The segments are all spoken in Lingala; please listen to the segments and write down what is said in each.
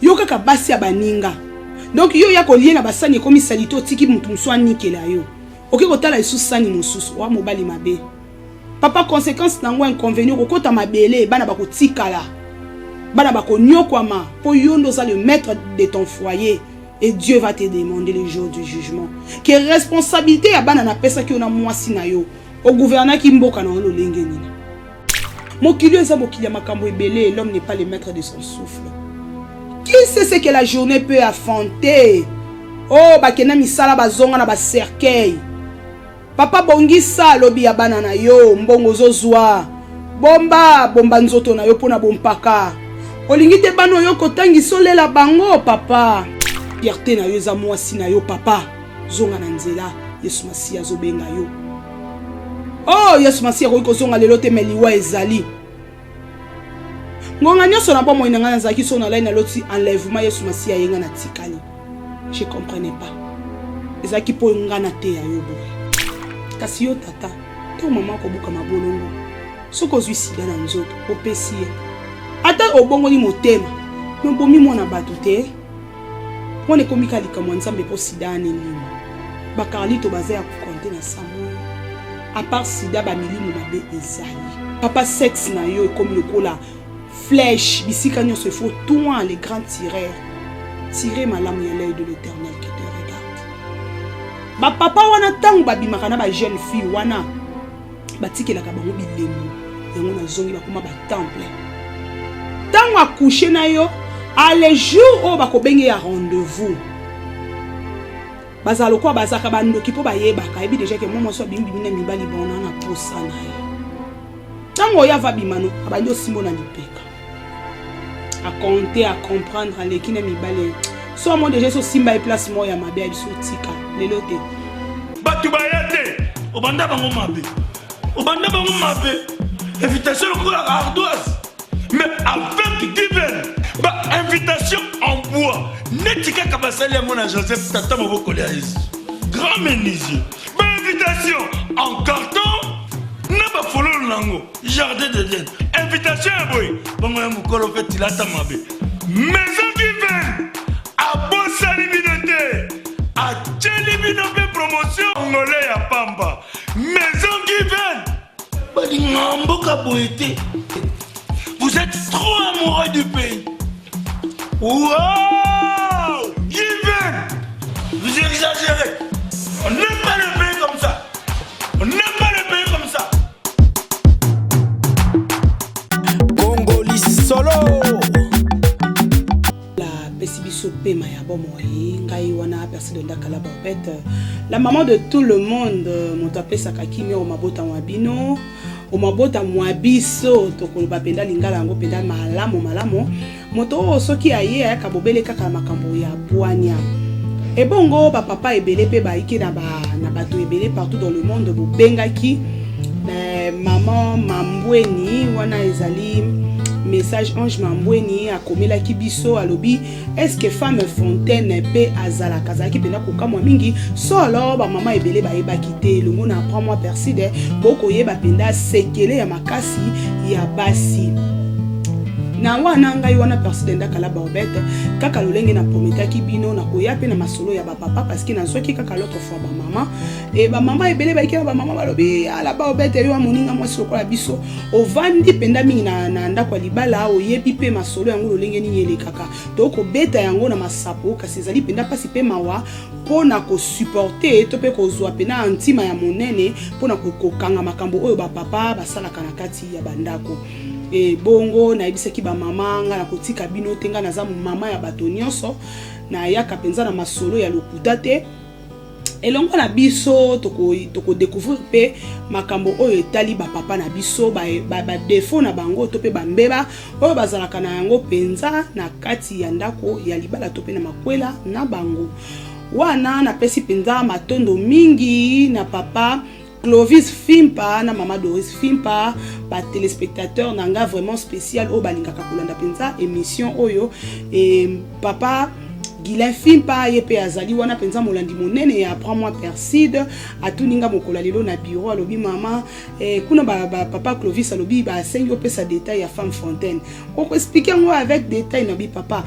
yo kaka basi ya baninga. Donc yo ya kolie na basani komi salito tiki mutu musu anikela yo. Ok kotala isu sani mususu wa mobali mabe. Papa conséquence nango inconvénient kokota mabele bana bakotikala. Bana bakonyokwama po yo ndoza le maître de ton foyer et Dieu va te demander le jour du jugement. Que responsabilité ya bana na pesa ki ona mwasi na yo. Au gouverneur qui mboka na ono lenge nini. Mokili eza mokili ya makambo ebele, l'homme n'est pas le maître de son souffle. Qui sait ce que la journée peut affronter? Oh, bakena misala bazonga na ba cercueil. Papa bongisa lobi ya bana na yo, mbongo zozwa. Bomba nzoto na yo pona bompaka. Olingi te bano yo kotangi solela bango papa. Fierté na yo eza mwasi na yo papa. Zonga na nzela, Yesu Masiya zobenga yo. Oh, Yesu Masiya ko zonga lelo te meliwa ezali. Ngonga nyoso na bomo inanga na zaki so na lai na loti enlèvement Yesu Masiya yenga na tikali. Je comprenais pas. Ezaki po ngana te ya yo boye. Kasi yo tata, to mama ko buka mabolongo. Soko zwi sida na nzoto opesi ye. Ata obongo ni motema. No bomi mona batu te. Mone komika likamwa nzambe po sida anelimo. Bakarlito baza ya kukonte na samu. À part sida ba milimu mabe ezali. Papa sexe na yo comme le kola flèche bisika nyonso faut toi les grands tireurs. Tirer ma lame à l'œil de l'Éternel qui te regarde. Ba papa wana tangu babimaka na ba jeune fille wana batikela ka bango bilemu. Yango na zongi bakoma ba temple. Tangu accoucher na yo à les jours o bakobenge ya rendez-vous. Bazalo kwa bazaka bandoki po bayebaka ebi déjà que moi so bimbi bina mibali bona na posa na ye. Tango ya va bimano abandi osimbo na lipeka. À compter, à comprendre, à l'équine mibali. So moi déjà so simba et place moi ya mabe ya biso tika lelote. Batu bayate obanda bango mabe. Obanda bango mabe. Invitation ko la ardoise. Mais avec divine. Ba invitation en bois. Netika kabasali ya mona Joseph tata moboko le aïs. Grand menuisier. Ba invitation en carton. Na ba follow nango. Jardin de Dieu. Invitation à boy. Bongo ya mukolo fait tilata mabe. Maison divine. A bossa libinote. A tchelibinope promotion. Ngolé ya pamba. Maison divine. Bali ngamboka boete. Vous êtes trop amoureux du pays. Wow! Given! Vous exagérez. On n'aime pas le pays comme ça. On n'aime pas le pays comme ça. Congoli solo. La Pessibiso Pema ya bomoye. Ngai wana personne de Dakala Barbette. La maman de tout le monde. Mon appelé Sakakimi au Mabota Wabino. O mabota mwabiso tokoloba penda lingala yango penda malamu moto soki aye aka bobele kaka makambo ya bwania ebongo ba papa ebele pe ba iki na bato ebele partout dans le monde bobengaki maman Mambweni wana ezali message Ange Mambweni akomela kibiso alobi est-ce que femme fontaine pe azala kazaki pena kokamwa mingi solo ba mama ebele ba yeba kite le mona prend moi perside boko yeba penda sekele ya makasi ya basi na wana ngai wana perside ndakala Barbette kaka lolenge na prometaki bino na koya pe na masolo ya ba papa parce que na soki kaka l'autre fois ba mama et ba mama ebele ba ikela ba mama balobi ala Barbette yo amoninga mwasi lokola biso ovandi penda mingi na ndako libala oyebi pe masolo yango lolenge nini elekaka to ko beta yango na masapo kasi ezali penda pasi pe mawa pona ko supporter to pe ko zwa pena antima ya monene pona ko kanga makambo oyo ba papa basala kana kati ya bandako. E bongo na ebisaki ba mama nga na kotika bino tenga na za mama ya bato nyonso na yaka penza na masolo ya lokuta te elongo na biso toko découvrir pe makambo oyo etali ba papa na biso ba défaut na bango to pe bambeba oyo bazalaka na yango penza na kati ya ndako ya libala to pe na makwela na bango wana na pesi penza matondo mingi na papa Clovis Fimpa na mama Doris Fimpa ba téléspectateur nanga vraiment spécial o balingaka kolanda penza émission oyo et papa Guilain Fimpa yepe azali wana penza molandi monene ya prends-moi Perside atuninga mokola lelo na bureau alobi mama kuna papa Clovis alobi ba sengi opesa détail ya femme fontaine ko expliquer moi avec détail na bi papa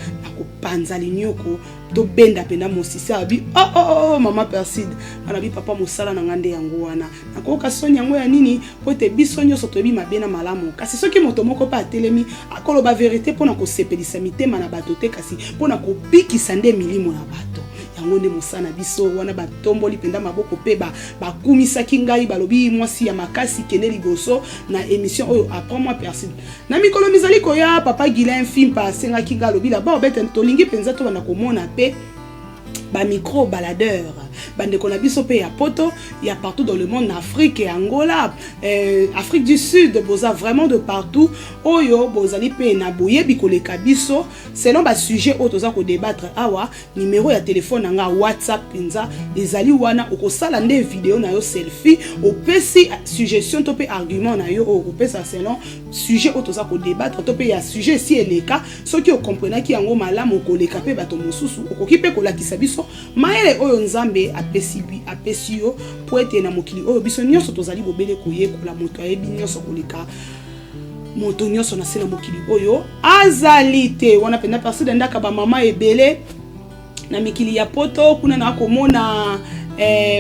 panza linyoko to benda penda mosisi abi oh mama Perside anabi papa mosala na ngande yango wana nakoka soni yango ya nini pote biso nyoso tobi mabena malamu kasi soki moto moko pa atelemi akoloba vérité pona ko sepelisa mitema na bato te kasi pona ko bikisa nde milimo na bato yango nde mosana biso wana batomboli penda maboko pe bakumisaki ngai balobi mwasi ya makasi kende liboso na émission oyo Apprends-moi Perside na mikolo mizali koya papa Guilain Fimpa asengaki ngai alobi la ba obete tolingi penza to bana komona pe ba micro baladeur bande kona biso pe ya poto ya partout dans le monde, en Afrique et Angola, Afrique du Sud, boza vraiment de partout. Oyo bozali pe na boye bikoleka biso selon ba sujet o toza ko débattre awa numéro ya téléphone nga WhatsApp penza ezali wana okosala nde vidéo na yo selfie opesi suggestion to pe argument na yo okopesa selon sujet o toza ko débattre to pe ya sujet si eleka soki o comprendre ki yango malamu koleka pe bato mosusu okoki pe kolakisa biso maele oyo nzambe apesi yo po ete na mokili oyo biso nyonso tozali bobele koyekola moto ayebi nyonso koleka moto nyonso na sena mokili oyo azali te wana pena Perside ndaka ba mama ebele na mikili ya poto kuna na komona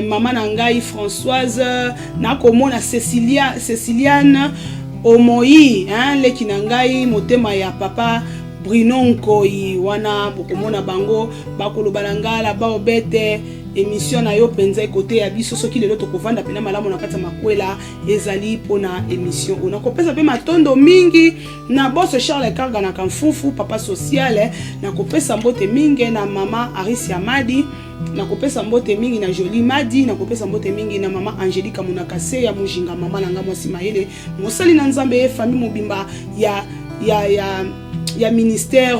mama na ngai Françoise na komona Céciliane Omoyi leki na ngai motema ya papa Bruno Nkoi wana bokomona bango bakoloba na ngala ba obete émission na yo penza côté ya biso soki lelo to kovanda pena malamu na kata makwela ezali pona émission ona kopesa pe matondo mingi na boss Charles Karga na kamfufu papa social na kopesa mbote mingi na mama Arisia Madi na kopesa mbote mingi na Jolie Madi na kopesa mbote mingi na mama Angelique Munakase ya mujinga mama nanga mwasi mayele mosali na nzambe famille mobimba ya ministère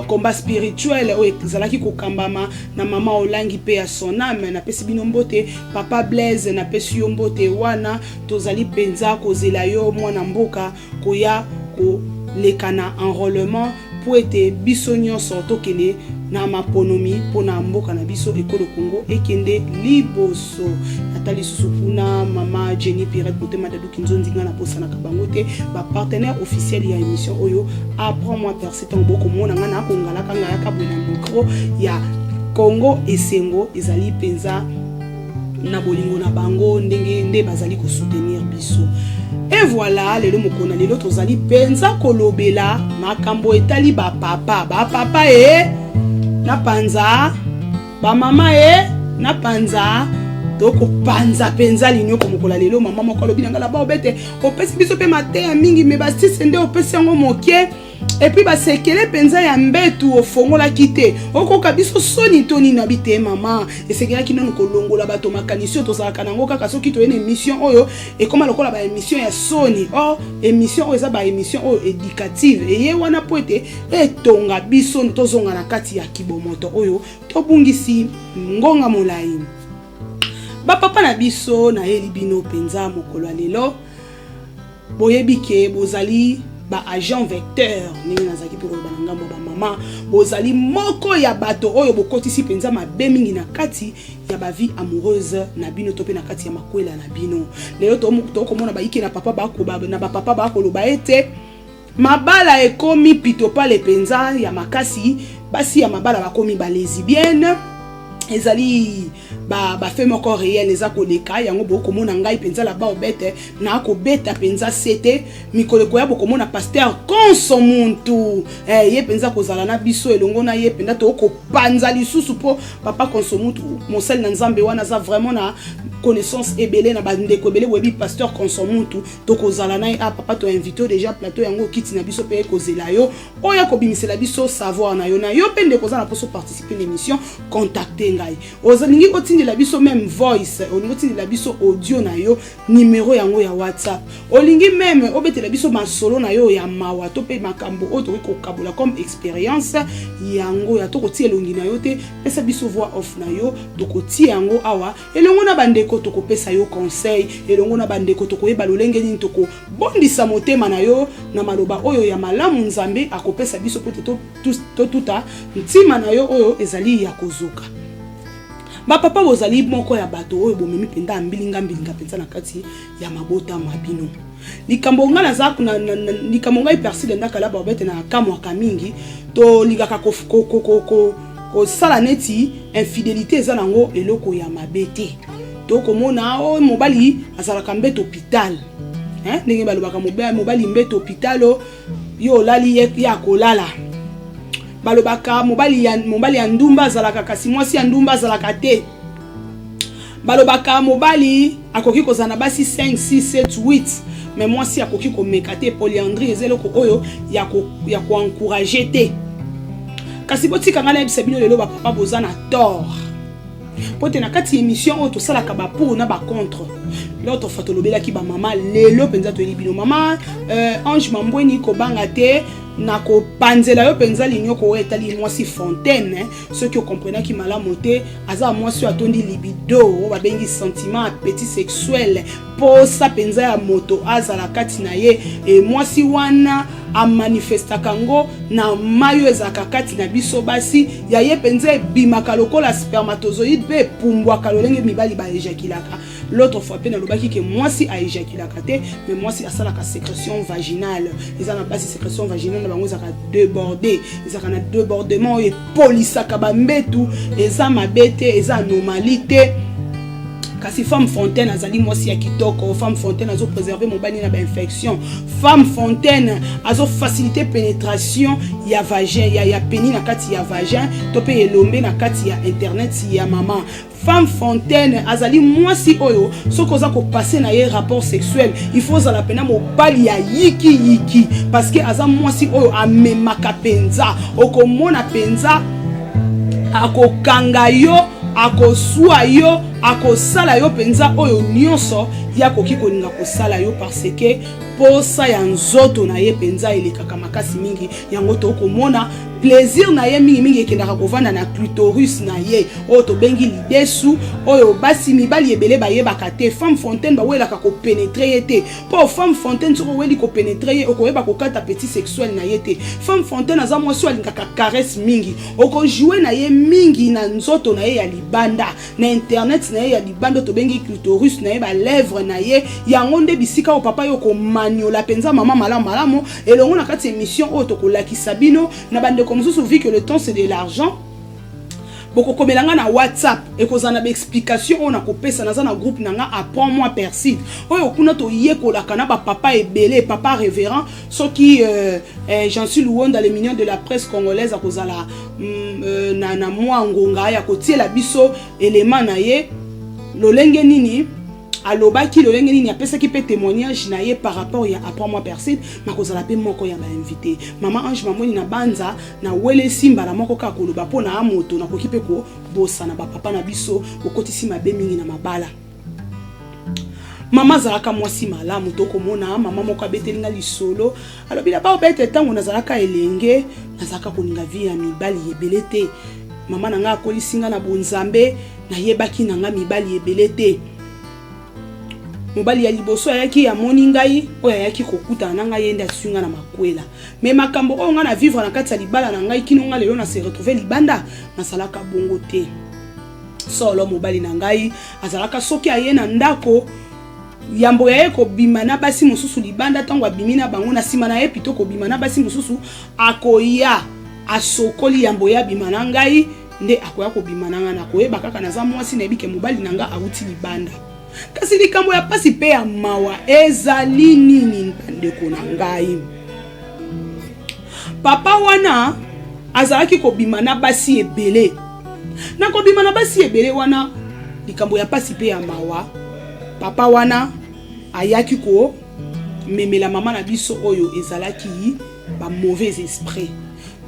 combat spirituel o ezalaki kokambama na mama Olangi pe ya soname na pesi bino mbote papa Blaise na pesi yo mbote wana tozali penza kozela yo mwana mboka koya ko lekana enrôlement po ete biso nyonso tokende na maponomi pona mboka na biso ekolo Congo ekende liboso natali susukuna mama Jenny Pirate bote madadu kinzonzi ngana posa na kabango te ba partenaire officiel ya émission oyo Apprends-moi Perside ngoko mona ngana kongala kanga ya kabona micro ya Congo esengo ezali penza na bolingo na bango ndenge nde bazali ko soutenir biso. Et voilà, lelo mokona lelo tozali penza kolobela makambo etali ba papa na panza ba mama na panza toko panza penza linyo komokola lelo mama moko lobi ngala ba obete opesi biso pe matin mingi me ba sisende opesi yango mokie et puis ba sekele penza ya mbetu ofongola kite okoka biso soni toni na bite mama esekela kinono kolongola bato makanisio tozalaka nango kaka soki toyene émission oyo et comme lokola ba émission ya soni émission oyo eza ba émission oyo éducative eye wana poete etonga biso tozonga na kati ya kibomoto oyo tobungisi ngonga molai ba papa na biso na elibino penza mokolo lelo boyebike bozali ba agent vecteur ningi nazaki pe koloba na ngambo ba mama bozali moko ya bato oyo bokotisi penza mabe mingi na kati ya ba vie amoureuse na bino to pe na kati ya makwela na bino lelo to komona ba yiki na papa na ba papa ba koloba ete mabala ekomi pitopa le penza ya makasi basi ya mabala bakomi ba lesbienne ezali ba fait moko réel eza koleka yango bokomona ngai penza la ba obete na ko beta penza sete mikoleko ya bokomona pasteur Konsomuntu ye penza kozala na biso elongo na ye penda to ko panza lisusu po papa Konsomuntu mosali na nzambe wana za vraiment na connaissance ebele na bandeko ebele webi pasteur Konsomuntu to kozala na papa to invité déjà plateau yango kiti na biso pe kozela yo oya ko bimisela biso savoir na yo pende kozala poso participer l'émission contacter ngai ozalingi otindi la biso même voice olingi otindi la biso audio na yo numéro yango ya WhatsApp olingi même obete la biso masolo na yo ya mawa to pe makambo oto ko kabola comme expérience yango ya to kotie longi na yo te pesa biso voix off na yo to kotie yango awa elongo na bandeko to kopesa yo conseil elongo na bandeko to koyeba lolenge nini to ko bondisa motema na yo na maloba oyo ya malamu nzambe akopesa biso pote to tuta ntima na yo oyo ezali ya kozuka ba papa bozali moko ya bato oyo bomemi penda mbilinga penza na kati ya mabota mabino likambo nga na za na likambo nga Persile ndaka la babete na kamwa kamingi to ligaka ko sala neti infidélité eza nango eloko ya mabete to komona o mobali azalaka mbeto hôpital ndenge balobaka mobali mbeto hôpital yo lali ya kolala balobaka mobali ya ndumba azalaka kasi mwasi ya ndumba azalaka te balobaka mobali akoki kozana basi 5 6 7 8 mais mwasi akoki komeka te polyandrie ezeloko oyo ya ko encourager te kasi botika ngana ebisa bino lelo ba papa boza na tort pote na kati émission oyo tosalaka ba pour na ba contre l'autre fatolobelaki ba mama lelo penza to libino mama Ange Mambweni ko banga te na ko panzela yo penza linyo ko etali mwasi Fontaine ceux qui comprennent ki malamu te aza mwasi atondi libido ba bengi sentiment appétit sexuel po sa penza ya moto azala kati na ye e mwasi wana a manifesta kango na mayo ezaka kati na biso basi ya ye penza bimaka lokola spermatozoïde be pumbwa kalolenge mibali ba éjaculaka l'autre fois pe na lobaki ke mwasi a éjaculaka te mais mwasi asalaka sécrétion vaginale ezana basi sécrétion vaginale bango ezaka débordé ezaka na débordement et polisaka bambetu eza mabete eza anomalité kasi femme Fontaine azali mwasi ya kitoko femme Fontaine azo préserver mobali na ba infection femme Fontaine azo faciliter pénétration ya vagin ya pénis na kati ya vagin to pe elombe na kati ya internet ya mama femme Fontaine azali mwasi oyo soko za ko passer na ye rapport sexuel il faut za la pena mobali ya yiki parce que aza mwasi oyo amemaka penza okomona penza akokanga yo akosua yo akosala yo penza oyo nyonso ya koki kolinga kosala yo parce que posa ya nzoto na ye penza elekaka makasi mingi yango to komona plaisir na ye mingi ekendaka kovanda na clitoris na ye oyo tobengi lidesu oyo basi mibali ebele bayebaka te femme Fontaine bawelaka kopénétre ye te po femme Fontaine soko weli kopénétre ye okoyeba kokata petit sexuel na ye te femme Fontaine aza mwasi alingaka caresse mingi okojouer na ye mingi na nzoto na ye ya libanda na internet na ye ya libanda tobengi clitoris na ye ba lèvre na ye yango nde bisika o papa yo ko maniola penza mama malamu elongo na kati émission oyo tokolakisa bino na bande comme ça vu que le temps c'est de l'argent boko komelanga na WhatsApp et kozana ba explication on a kopesa na zana groupe nanga apprends-moi Persile oyo kuna to yekola kana ba papa ebele papa révérend ce qui j'en suis louant dans les millions de la presse congolaise a kozala na moi ngonga ya kotiela biso élément na ye lolenge nini alobaki lolenge nini apesaki pe témoignage na ye par rapport ya apprends-moi Persile makozala pe moko ya ba invité mama Ange Mambweni na banza na wele simba la moko ka koloba pona amoto na koki pe ko bosa na ba papa na biso kokotisi mabe mingi na mabala mama zalaka mwasi malamu to komona mama moko abetelinga lisolo alobi na ba obete tango nazalaka elenge nazalaka koninga vie ya mibali ebele te mama nanga akolisinga na bonzambe na yebaki nanga mibali ebele te mobali ya liboso ayaki ya moni ngai oyo ayaki kokuta na ngai yenda sunga na makwela mais makambo oyo nga na vivre na kati ya libala na ngai kino nga lelo na se retrouver libanda na salaka bongo te solo mobali na ngai azalaka soki aye na ndako yambo ya ye ko bima na basi mususu libanda tango abimi na bango na sima na ye pito ko bima na basi mususu akoya asokoli yambo ya bima na ngai nde akoya ko bima na nga na koyeba kaka na za mwasi na ebike mobali na nga awuti libanda kasi likambo ya pasi pe ya mawa ezali nini ndeko na ngai papa wana azalaki kobima na basi ebele na kobima na basi ebele wana likambo ya pasi pe ya mawa papa wana ayaki ko memela mama na biso oyo ezalaki ba mauvais esprit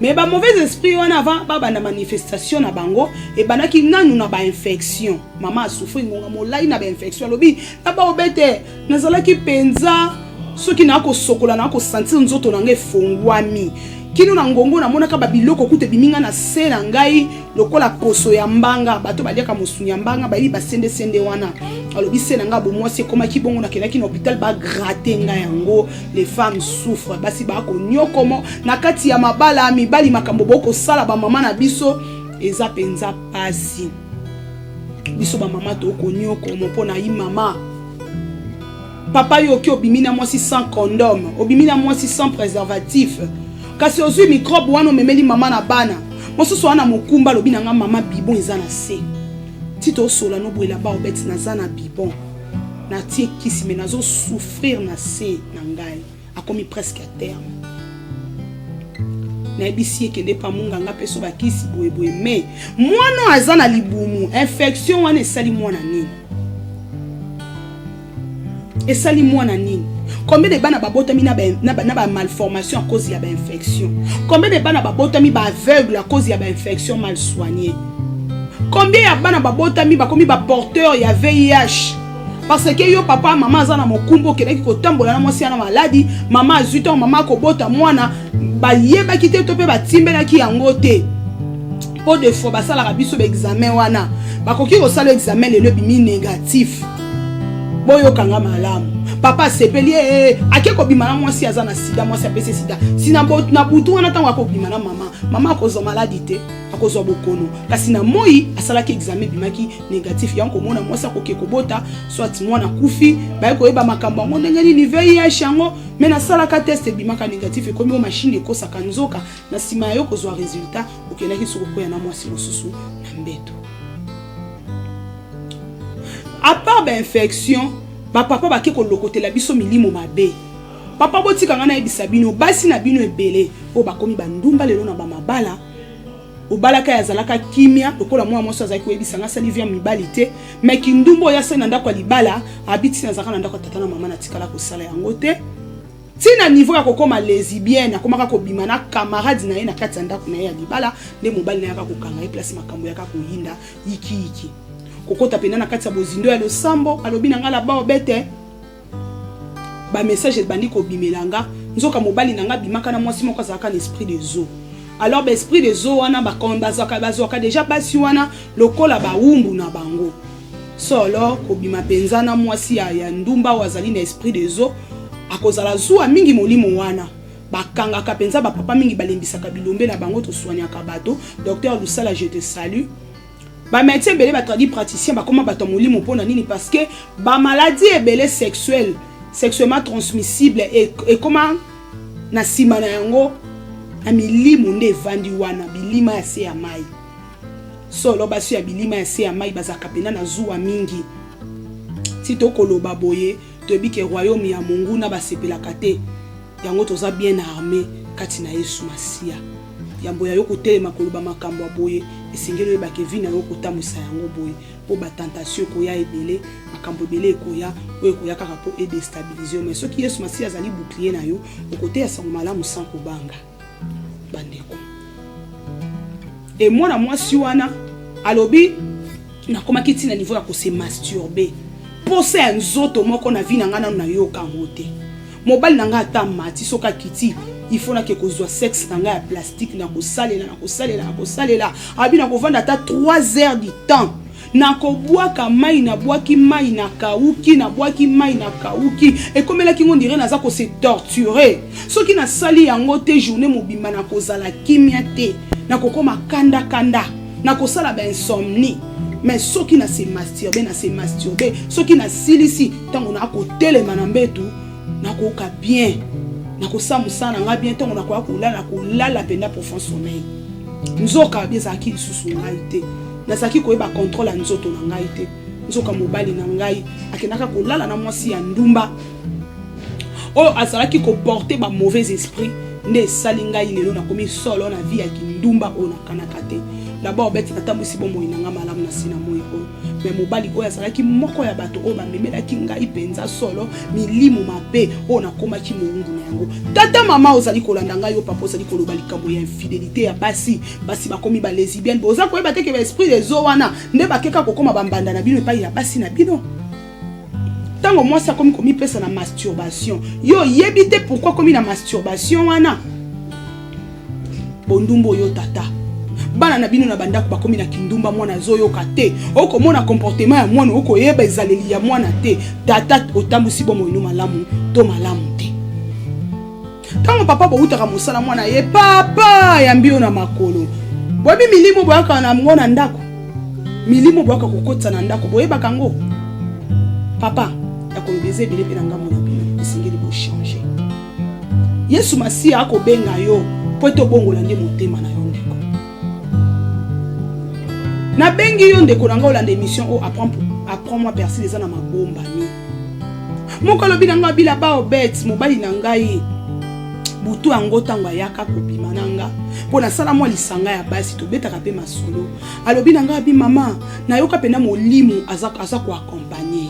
mais ba mauvais esprit wana avant ba na manifestation na bango e banaki nanu na ba infection mama asufri ngonga molai na ba infection lobi na ba obete nazalaki penza soki na ko sokola na ko sentir nzoto na ngai fongwami kino na ngongo na monaka ba biloko kute biminga na se na ngai lokola poso ya mbanga bato baliaka mosunya mbanga ba ba sende wana alobi se na nga bo mwasi komaki bongo na kelaki na hôpital ba gratter nga yango les femmes souffrent basi ba ko nyokomo na kati ya mabala mibali makambo boko sala ba mama na biso eza penza pasi biso ba mama to ko nyokomo pona yi mama papa yo ki obimina mwasi sans condom, obimina mwasi sans préservatif. Kasi ozui microbe wana memeli mama na bana. Mosusu wana mokumba lobi nanga mama bibon ezana se. Tito sola no bwela ba obeti na zana bibon. Na tie kisi me nazo souffrir na se na ngai. Akomi presque à terme. Na ebisi ekende pa munga nga peso ba kisi boye me mwana azana libumu infection wana esali mwana nini? Esali mwana nini? Combien de bana babotami na ba malformation à cause ya ba infection? Combien de bana babotami ba aveugle à cause ya ba infection mal soignée? Combien ya bana babotami bakomi ba porteur ya VIH? Parce que yo papa maman azana mokumbo keleki ko tambola na mwasi na maladie, maman azuta maman ko bota mwana ba yeba kite to pe ba timbela ki yango te. Po de fois ba sala biso ba examen wana. Ba koki ko sala examen le bimi négatif. Boyo kanga malamu. Papa sepeli akeko bimana mwasi azana sida mwasi apese sida. Sina na butu wana tango akobima na mama. Mama akozo maladie te, akozo bokono. Kasi na moi asala ki examen bimaki négatif yango mona mwasi akoke kobota soit mwana kufi, ba ko yeba makambo ngo ndenge ni VIH yango, mais na sala ka test bimaka négatif e komi o machine ekosa kanzoka na sima yo kozwa résultat okenaki soko koya na mwasi mosusu na mbeto. À part ba infection, ba papa ba ke ko lokotela biso milimo mabe. Papa botika ngana ebisa bino basi na bino ebele o bakomi bandumba lelo na ba mabala. Obalaka ya zalaka kimia lokola mwa moso azaki ebisa nga salivia mibalite, mais kindumbo ya sena ndako libala abiti na zakana ndako tata na mama na tikala ko sala yango te. Tina niveau ya kokoma lesbienne akomaka ko bima na camarade na ye na kati ya ndako na ye ya libala nde mobali na yaka kokanga e place makambo yaka ko yinda iki. Kokota pena na kati ya bozindo ya losambo alobi na ngala ba obete ba message bandi ko bimelanga nzoka mobali na nga bimaka na mwasi moko azaka na esprit des eaux. Alors ba esprit des eaux wana ba bazwaka déjà basi wana lokola ba umbu na bango. Solo ko bima penza na mwasi ya ndumba wazali na esprit des eaux akozala zuwa mingi molimo wana. Bakanga ka penza ba papa mingi balembisaka bilombe na bango to soignaka bato. Docteur Lusala, je te salue. Ba médecin belé ba traduit praticien ba comment bato molimo pona nini parce que ba maladie belé sexuelle sexuellement transmissible et comment na sima na yango na milimo nde vandi wana bilima ya se ya mai solo basi ya bilima ya se ya mai bazaka pena na zuwa mingi tito koloba boye tobi ke royaume ya Mungu na basepelaka te yango toza bien armé kati na Yesu Masia yambo ya yoko telema koloba makambo boye esengelo ba Kevin na yoko tamusa yango boye po ba tentation ko ya ebele makambo ebele ko ya oyo ko ya kaka po e déstabiliser mais soki Yesu Masia azali bouclier na yo okote ya sango malamu sans kobanga bandeko. Et moi na mwasi wana alobi na koma kiti na niveau ya ko se masturber pose ya nzoto moko na vie na ngana na yo kangote mobali na nga ata mati soka kiti il faut na ke kozwa sexe na nga ya plastique na kosalela abi na kovanda ata 3 heures du temps na kobwaka mai na bwaki mai na kauki na bwaki mai na kauki et comme la kingo dirait naza ko se torturer soki na sali yango te journée mobimba na kozala kimia te na kokoma kanda na kosala ba insomnie mais soki na se masturber soki na silisi tango na ko telema na mbetu na koka bien na kosamusa na nga bien tango na ko lala penda profond sommeil nzoka bieza ki susu ngai te na saki koyeba contrôle ya nzoto na ngai te nzoka mobali na ngai akenaka kolala na mwasi ya ndumba oyo azalaki koporte ba mauvais esprit nde esali ngai lelo nakomi solo na vie ya kindumba oyo nakanaka te d'abord beti natambusi bomoi na nga malamu na sina moi oyo mais mobali oyo azalaki moko ya bato oyo bamemelaki ngai penza solo milimo mabe oyo nakomaki moungu na yango tata mama ozali kolanda ngai yo papa ozali koloba likambo ya infidélité ya basi bakomi ba lesbienne boza koyeba te ke ba esprit des eaux wana nde bakeka kokoma bambanda na bino epai ya basi na bino tango mwasi akomi komipesa na masturbation yo yebi te pourquoi komi na masturbation wana bondumbo yo tata bana na bino na bandako bakomi na kindumba mwana zoyoka te oko mona comportement ya mwana oko yeba ezaleli ya mwana te tata otambusi bomo ino malamu to malamu te tango papa boutaka mosala mwana ye papa ya mbio na makolo bobi milimo boyaka na ngona ndako milimo boyaka kokotsa na ndako boyeba kango papa ya kolobeza ebele mpe na ngambo na bino esengeli bochange. Yesu Masiya akobenga yo po ete obongola nde motema na yo ndeko. Nabengi yo ndeko na nga olanda émission o apprends-moi persil eza na mabombami. Moko lobi na nga bila ba obet mobali na ngai butu yango ntango ayaka kobima na nga mpo nasala mwa lisanga ya basi tobetaka mpe masolo. Alobi na nga abi mama nayoka mpena molimo aza koakompanye.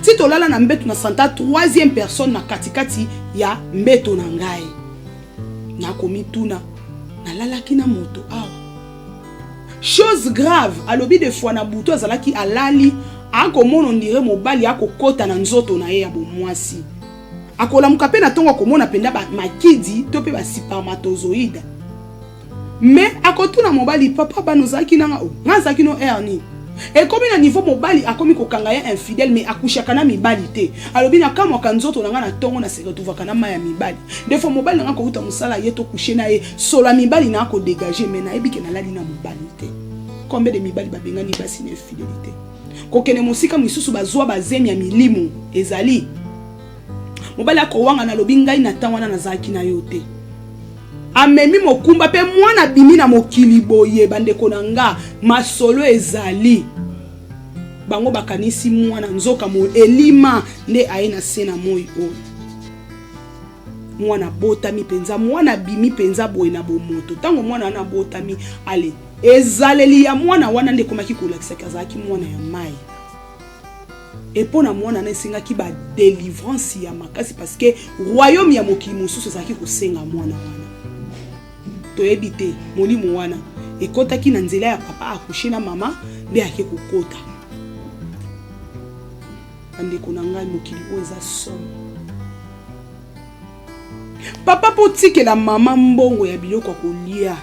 Ti tolala na mbeto na santa 3e personne na katikati ya mbeto na ngai. Nakomi tuna nalalaki na moto awa. Chose grave, alobi de fois na butu azalaki alali akomona ondire mobali akokota na nzoto na ye ya bomwasi. Akolamuka pe na tongo akomona penda ba makidi to pe ba spermatozoïde. Mais akotuna mobali papa banozaki nanga o ngazaki no erni. Et comme na niveau mobali akomi kokanga ye infidèle mais akushaka na mibali te. Alobi na kama kanzoto nanga na tongo na seretuvaka na maya mibali. Des fois mobali nanga ko uta musala ye to coucher na ye sola mibali na ko dégager mais na ebike na lali na mobali te. Combien de mibali babengani basi na infidélité. Kokene musika misusu bazwa bazemi ya milimu ezali. Mobali akowanga na lobi ngai na tangwana na zaki na yote. Amemi mokumba pe mwana bimi na mokili boye bandeko na nga masolo ezali. Bango bakanisi mwana nzoka mo elima nde aina sena moi o. Mwana botami penza mwana bimi penza boye na bomoto. Tango mwana na botami ale ezaleli ya mwana wana nde komaki kolakisa kazaki mwana ya mai. Et pour na mwana na singa ki ba délivrance ya makasi parce que royaume ya mokili mosusu ezaki kosenga mwana wana. To ebite molimo wana ekotaki na nzela ya papa akushe na mama nde ake kokota. Andeko na ngai mokili o eza somme. Papa potike la mama mbongo ya biloko kolia.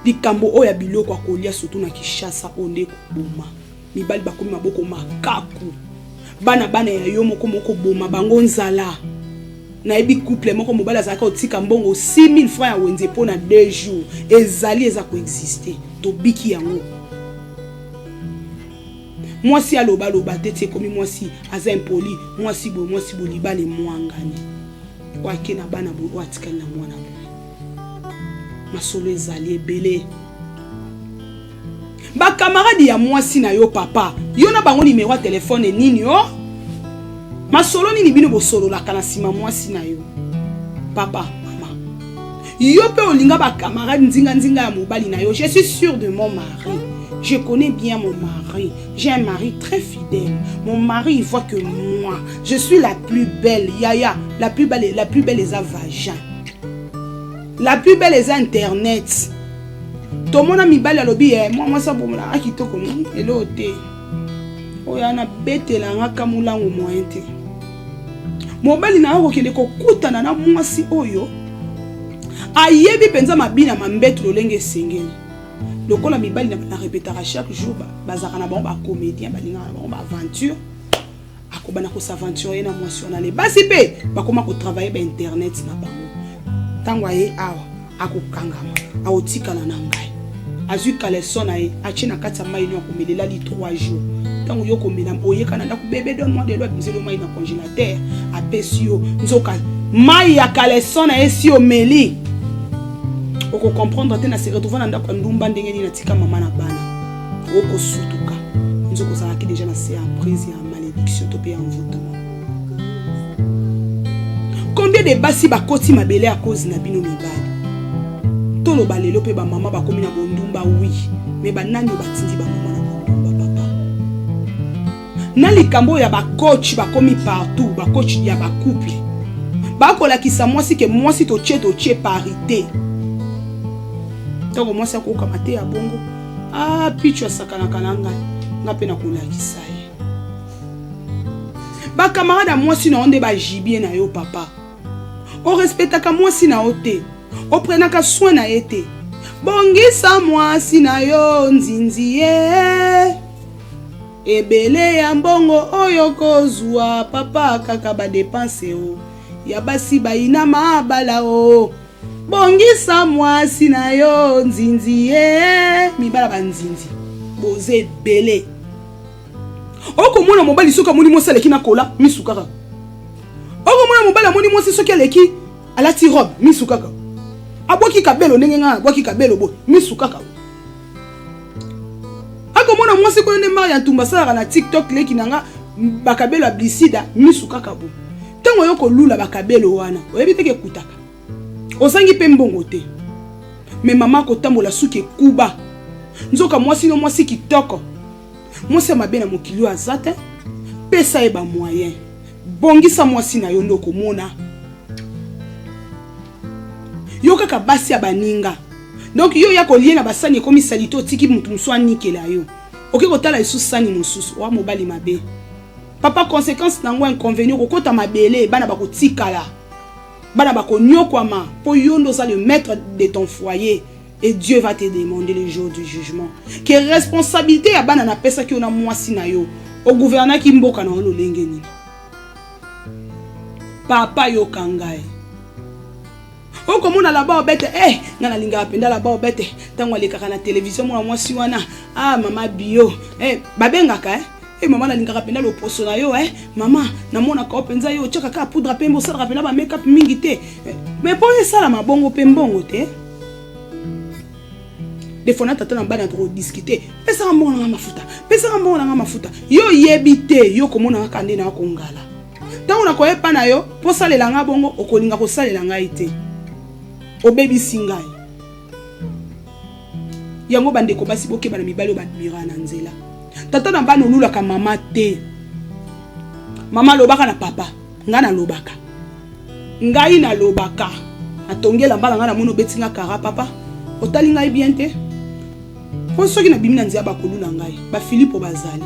Likambo o ya biloko kolia surtout na Kishasa onde koboma. Mibali bakomi maboko makaku. Bana ya yo moko boma bango nzala. Na ebi couple moko mobali azaka otika mbongo 6000 francs ya wenze po na 2 jours. Ezali eza ko exister. To biki yango. Mwasi aloba tete komi mwasi aza impoli, mwasi bo libale mwangani. Wake na bana bo watika na mwana. Masolo ezali ebele. Ba camarade ya mwasi na yo papa yo na bango numéro ya téléphone nini yo masolo nini bino bosolo la kana sima mwasi na yo papa mama yo pe olinga ba camarade nzinga ya mobali na yo. Je suis sûr de mon mari, je connais bien mon mari, j'ai un mari très fidèle. Mon mari il voit que moi je suis la plus belle yaya, la plus belle est à vagin, la plus belle est à internet. To mona mibali alobi moi ça bomona akitoko elo te oya na betela ngaka mulango moente mobali na ko kende ko kutana na mwasi oyo ayebi penza mabina mambeto lolenge sengeni lokola mibali na répétera chaque jour bazaka na ba comédien balinga na ba aventure akobana ko s'aventurer na mwasi ona le basi pe bakoma ko travailler ba internet na bango tango aye awa akokangama aotikala na ngai azui kaleson na ye achina kati ya mai no akomelela li 3 jours tango yo komela oyeka na ndako bébé donne-moi de l'eau bizelo mai na congélateur apesi yo nzoka mai ya kaleson na ye si omeli oko comprendre te na se retrouver na ndako ndumba ndenge ni na tika mama na bana oko sutuka nzoko zalaki déjà na se emprise ya malédiction to pe envoûtement. Combien de basi bakoti mabele à cause na bino mibali tolo balelo pe ba mama bakomi na bondumba oui mais banani batindi ba mama na bondumba papa na likambo ya ba coach bakomi partout ba coach ya ba couple bakola kisa mwasi ke mwasi to tche parité toko mwasi akoka mate ya bongo pichwa sakana kananga nga pe na kola kisa ye ba camarade mwasi na onde ba jibie na yo papa o respectaka mwasi na ote o prenaka soin na ete bongisa mwasi na yo nzinzi ye ebele ya mbongo oyo kozwa papa kaka ba dépense o ya basi baina mabala o bongisa mwasi na yo nzinzi ye mibala ba nzinzi boze ebele Oko mona mobali soka moni mo saleki na kola misukaka. Oko mona mobali moni mo soki aleki alati robe misukaka. Aboki kabelo ndenge nga aboki kabelo bo misukaka. Oko mona mo se ko ne mari antumba sala na TikTok leki nanga bakabelo ablisida misukaka bo. Tango yoko lula bakabelo wana oyebite ke kutaka. Osangi pe mbongo te. Mais maman ko tambola suki kuba. Nzoka mwasi no mwasi kitoko. Mwasi mabe na mokili azate. Pesa eba moyen. Bongisa mwasi na yo ndoko mona. Yo kaka basi ya baninga. Donc yo ya kolie na basani komi salito tiki mutu mswa nikela yo. Oke kotala isu sani mususu wa mobali mabe. Papa conséquence nango inconvénient ko kota mabele bana bakotikala. Bana bakonyokwama po yondo za le maître de ton foyer. Et Dieu va te demander le jour du jugement. Quelle responsabilité ya bana na pesa ki ona mwasi na yo. Au gouverneur ki mboka na olo lengeni. Papa yo kangai. O komona la ba obete ngana linga apenda la ba obete tango alekaka na télévision mwana mwasi wana mama bio babengaka mama na linga apenda lo poso na yo mama na mona ka openza yo chaka ka poudre pembo sala apenda ba make up mingi te mais pour ça la mabongo pembongo te. Des fois, tata na bana trop discuter. Pesa mbongo na mafuta. Pesa mbongo na mafuta. Yo yebite yo komona kande na kongala. Tango na koye pa na yo, po salela nga bongo okolinga ko salela nga ite. O baby singai. Yango bandeko basi boke bana mibalo ba admira na nzela. Tata na bana olula ka mama te. Mama lobaka na papa, nga na lobaka. Ngai na lobaka. Atongela mbala nga na mono betinga kara papa. Otali ngai bien te. Po soki na bimina nzia ba kolula ngai, ba Philippe bazali.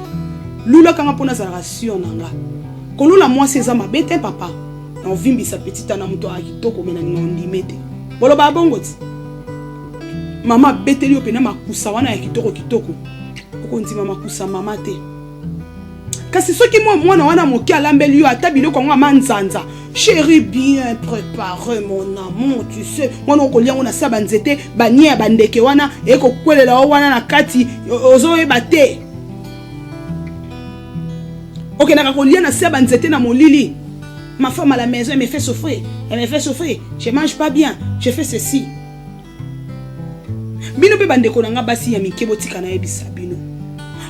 Lula kanga pona za ration nanga. Kolula moi seza mabete papa. Na ovimbi sa petite na muto akitoko mena ngondimete. Bolo ba bongoti. Mama beteli opena makusa wana ya kitoko. Okonzi mama kusa mama te. Kasi soki mwana wana moki alambeli yo atabilo ko nga manzanza. Chérie bien préparé mon amour, tu sais. Moi non kolia on a sa banzete bania bandeke wana e ko kwelela wana na kati ozo e bate. OK na kolia na sa banzete na molili. Ma femme à la maison elle me fait souffrir. Elle me fait souffrir. Je mange pas bien, je fais ceci. Bino pe bandeko na nga basi ya mikebo tika na ebisa bino.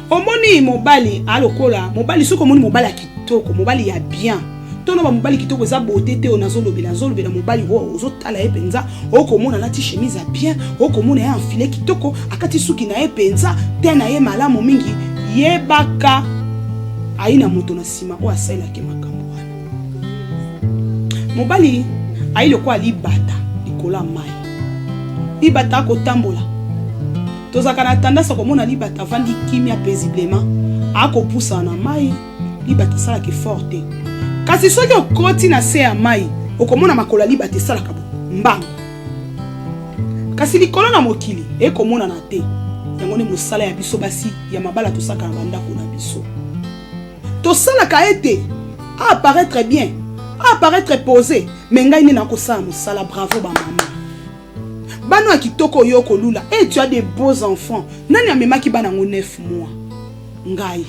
Omoni mobali alokola, mobali soko moni mobali akitoko, mobali ya bien. Tono ba mobali kitoko za beauté te onazo lobela mobali wo ozo tala e penza okomona lati chemise à bien okomona ya enfilé kitoko akati suki na e penza te na ye malamu mingi yebaka aina moto na sima o asala ke makambo wana mobali aile kwa libata likola mai libata ko tambola tozaka na tendance komona libata vandi kimia paisiblement akopusa na mai libata sala ke forte. Kasi soki okoti na se ya mai okomona makola libata salaka bo mbango. Kasi likolo na mokili ekomona na te yango ne mosala ya biso basi ya mabala tosaka na bandako na biso. Tosalaka ete apparaître bien, apparaître posé, mais ngai ni na kosala mosala bravo ba mama. Bano akitoko yo kolula tu as des beaux enfants. Nani amemaki bana ngo 9 mois. Ngai.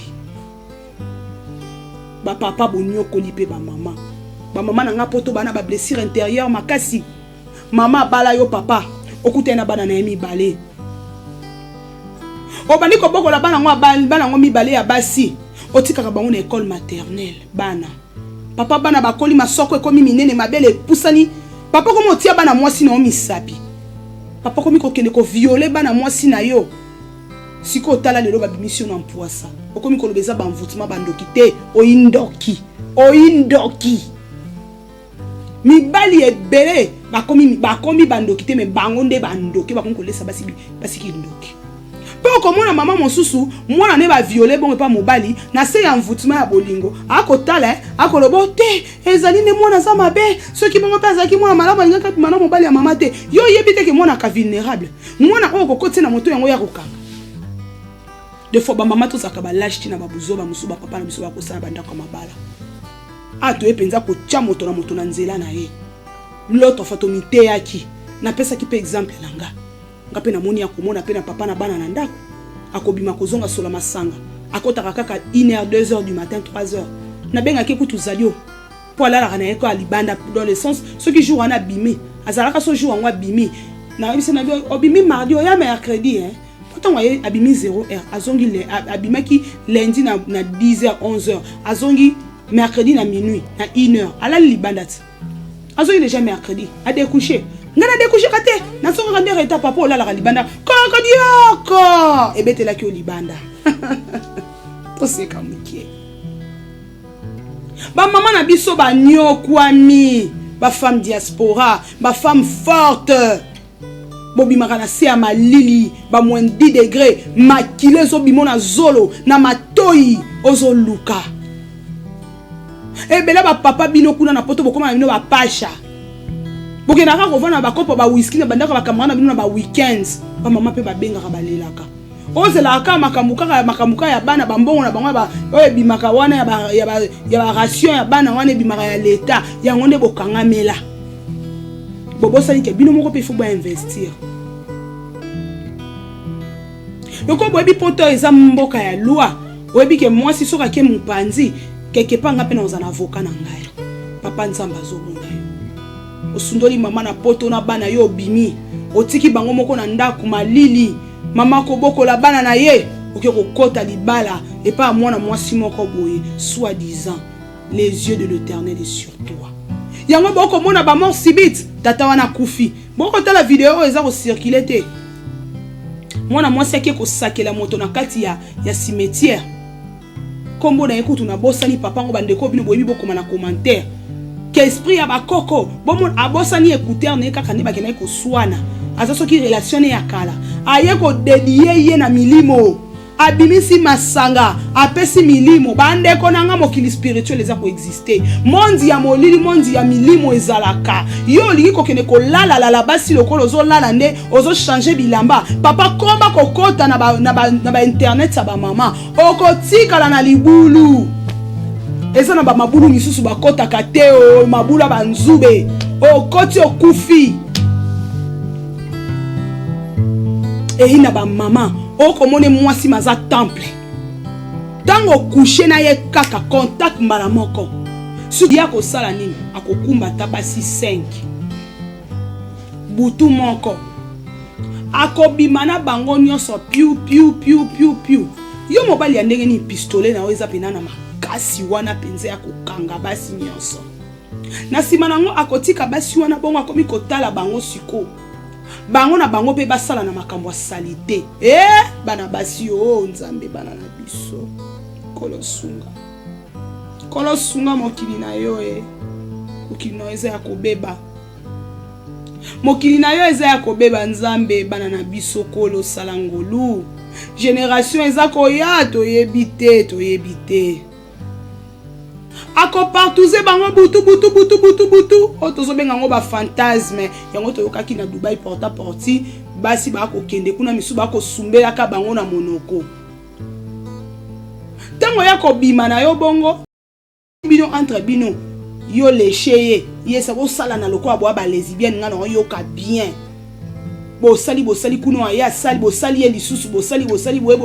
Ba papa bonyo kolipe ba mama. Ba mama na nga poto bana ba blessure intérieure makasi. Mama bala yo papa. Okutena bana na emi balé. Obani ko bokola bana ngo bana ngo mi balé ya basi. Otikaka bango na école maternelle bana. Papa bana bakoli masoko ekomi minene mabele pusani. Papa komo otia bana mwasi na omisapi. Papa komi ko kende ko violer bana mwasi na yo. Siko otala lelo ba bimission na mpoasa. Okomi ko lobeza ba mvutima bandoki te oindoki. Mibali ebele bakomi bandoki te me bango nde bandoki bakomi ko lesa basi kindoki. Pe komona mama mosusu mwana ne ba violer bon pa mobali na se ya mvutima ya bolingo akotala akolobo te ezali ne mwana za mabe soki bongo pa zaki mwana malaba ngaka mana mobali ya mama te yo yebite ke mwana ka vulnérable mwana o kokoti na moto yango ya kokanga. De fois ba mama to saka ba lâche tina ba buzo ba musu ba papa na biso ba kosala banda kwa mabala ato epenza ko tia moto na nzela na ye loto fatomite yaki na pesa ki pe exemple nanga ngape na moni ya komona pe na papa na bana na ndako akobima kozonga sola masanga akotaka kaka 1h 2h du matin 3h na benga ke kutu zalio pour la kana eko alibanda dans le sens ceux qui jouent en abîmé azalaka so jour en abîmé na bise na abîmé mardi ya mercredi hein pourtant voyez abîmé 0h azongi le abîmé qui lundi na 10h 11h azongi mercredi na minuit na 1h ala libanda azongi déjà mercredi a découcher ngana découcher kate na so ngande reta papa ola la libanda kaka dioko ebetela ki o libanda to c'est comme qui ba maman na biso ba nyokwami ba femme diaspora ba femme forte bobi makana se ya malili ba moins 10 degrés makile zo bimona zolo na matoi ozo luka ebela ba papa bino kuna na poto bokoma bino ba pasha boke na ko vana ba kopo ba whisky na bandaka ba camarade bino na ba weekends ba mama pe ba benga ka balelaka ozela ka makamuka ya bana bambongo na bango ba oye bimaka wana ya ba ration ya bana wana bimaka ya leta ya ngonde bokangamela bobo sali ke bino moko pe faut ba investir yoko boyebi poto eza mboka ya loi oyebi ke mwasi soka ke mupanzi quelque part nga pe na ozana avocat na ngai papa nzamba azomona yo osundoli mama na poto na bana yo bimi otiki bango moko na ndako malili mama ko bokola bana na ye oke kokota libala et pas mwana mwasi moko boye soi-disant les yeux de l'Éternel est sur toi yango boko mona ba mort subite tata wana kufi boko ta la vidéo eza ko circuler te mwana mwasi ake ko sakela moto na kati ya cimetière kombo na ekutu na bosani papa ngo bandeko bino boyebi boko na commentaire que esprit ya bakoko bomo abosani écouteur ne kaka ne bakena ko swana azaso ki relationné ya kala aye ko dédier ye na milimo abimisi masanga apesi milimo bandeko nanga mokili spirituel eza ko exister mondi ya molili mondi ya milimo ezalaka yo lingi ko kene ko lala la basi lokolo zo lala nde ozo changer bilamba papa komba kokota na ba internet sa ba mama okotikala na libulu eza na ba mabulu misusu bakota kateo mabula banzube okoti okufi et ina ba mama okomone mwasi maza temple tango coucher na ye kaka contact mbala moko suki ya kosala nini akokumba tabasi 5 butu moko akobima na bango nyonso piu yo mobali ya ndenge ni pistolet na oza pena na makasi wana penze ya kokanga basi nyonso na sima nango akotika basi wana bongo akomi kotala bango siko bango na bango pe basala na makambo ya salite bana basi o nzambe bana na biso kolosunga mokili na yo mokili na yo eza ya kobeba mokili na yo eza ya kobeba nzambe bana na biso kolo salangolu génération eza koya toyebi te ako partouze bango butu otozo benga ngo ba fantasme yango toyokaki na Dubai porta porti basi bako kende kuna misu bako sumbela ka bango na monoko tango yako bima na yo bongo bino entre bino yo léché ye sa ko sala na loko abo ba lesbienne nga no yo ka bien bosali kuno ya sali bosali ye lisusu bosali boye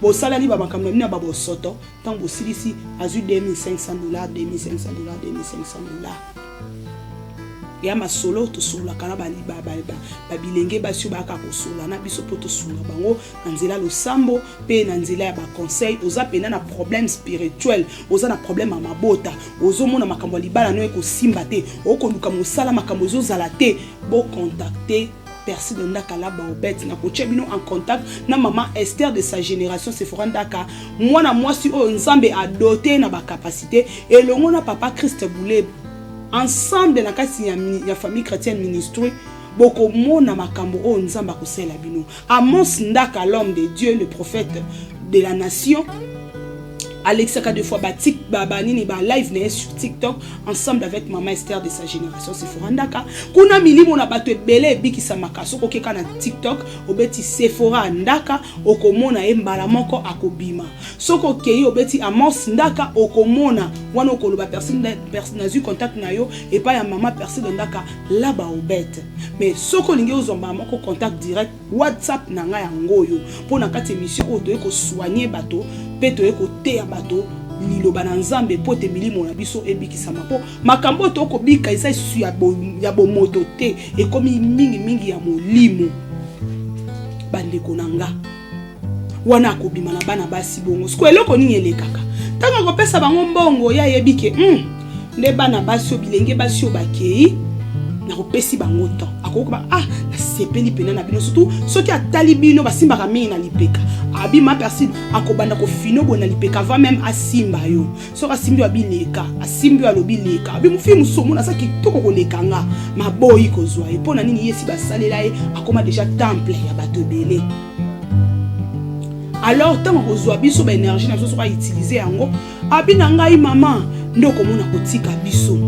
bosala ni baba kamna na babo soto tant bosilisi azu $2500 $2500 ya masolo to sula kana bali babilenge basio baka ko sula na biso poto sula bango na nzela lo sambo pe na nzela ya ba conseil oza pena na problème spirituel oza na problème à mabota ozo mona makambo libala no eko simba te okoluka mosala makambo zo zala te bo contacter personne de Ndaka la baobet na ko bino en contact na maman Esther de sa génération c'est Sephora Ndaka moi si o nzambe a doté na ba capacité et le na papa Christ Bouleb ensemble na kasi ya famille chrétienne ministry boko mona makambo o nzamba ko sela bino Amos Ndaka l'homme de Dieu le prophète de la nation Alexa ka deux fois batik babanini ba live né sur TikTok ensemble avec maman Esther de sa génération Sephora Ndaka kuna milimo na bato ebele bikisa makaso ko keka na TikTok obeti Sephora Ndaka okomona embala moko akobima soko kei obeti Amos Ndaka okomona wana okoloba personne na contact na yo et pas ya maman personne Ndaka la ba obet mais soko lingi ozomba moko contact direct WhatsApp na nga ya ngoyo pona kati émission oto eko soigner bato pe to ekote ya bato liloba na nzambe po te milimo na biso ebikisama po makambo to ko bika isa su ya bomoto te ekomi mingi ya molimo bandeko nanga wana akobima na bana basi bongo siko eloko nini elekaka tanga kopesa bango mbongo ya yebike nde bana basi o bilenge basi o bakei na kopesi bango temps akokoba na sepeli pena na bino surtout soki atali bino basimbaka mingi na lipeka abima personne akobanda ko fino bona lipeka avant même asimba yo soki asimbi abileka asimbi alobi leka abimufi musomo na saki toko kolekanga maboyi kozwa e pona nini yesi basalela ye akoma déjà temple ya bato belé. Alors tant que kozwa biso ba énergie na biso so ba utiliser yango abina ngai mama ndoko mona kotika biso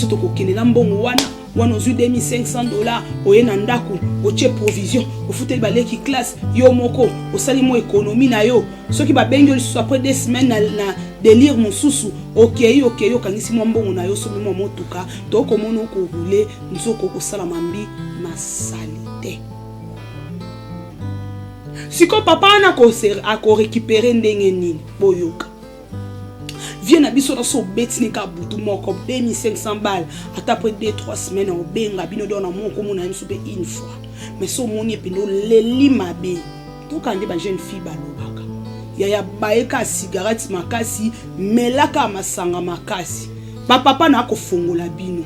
to kokendela mbongo wana ozu $2500 oye na ndako oche provision ofuteli baleki classe yo moko osali mo économie na yo soki babengi lisusu après 2 semaines na délire mosusu okei okangisi mwa mbongo na yo soki mwa motuka to komona okorouler nzoko kosala mambi masalite siko papa ana ko récupérer ndenge nini boyoka vient na biso na so betini ka butu moko $2500 ata après 2-3 semaines au benga bino dona moko mona msupe une fois mais so moni epino leli mabe to kande ba jeune fille balobaka ya baeka cigarette makasi melaka masanga makasi ba papa na ko fongola bino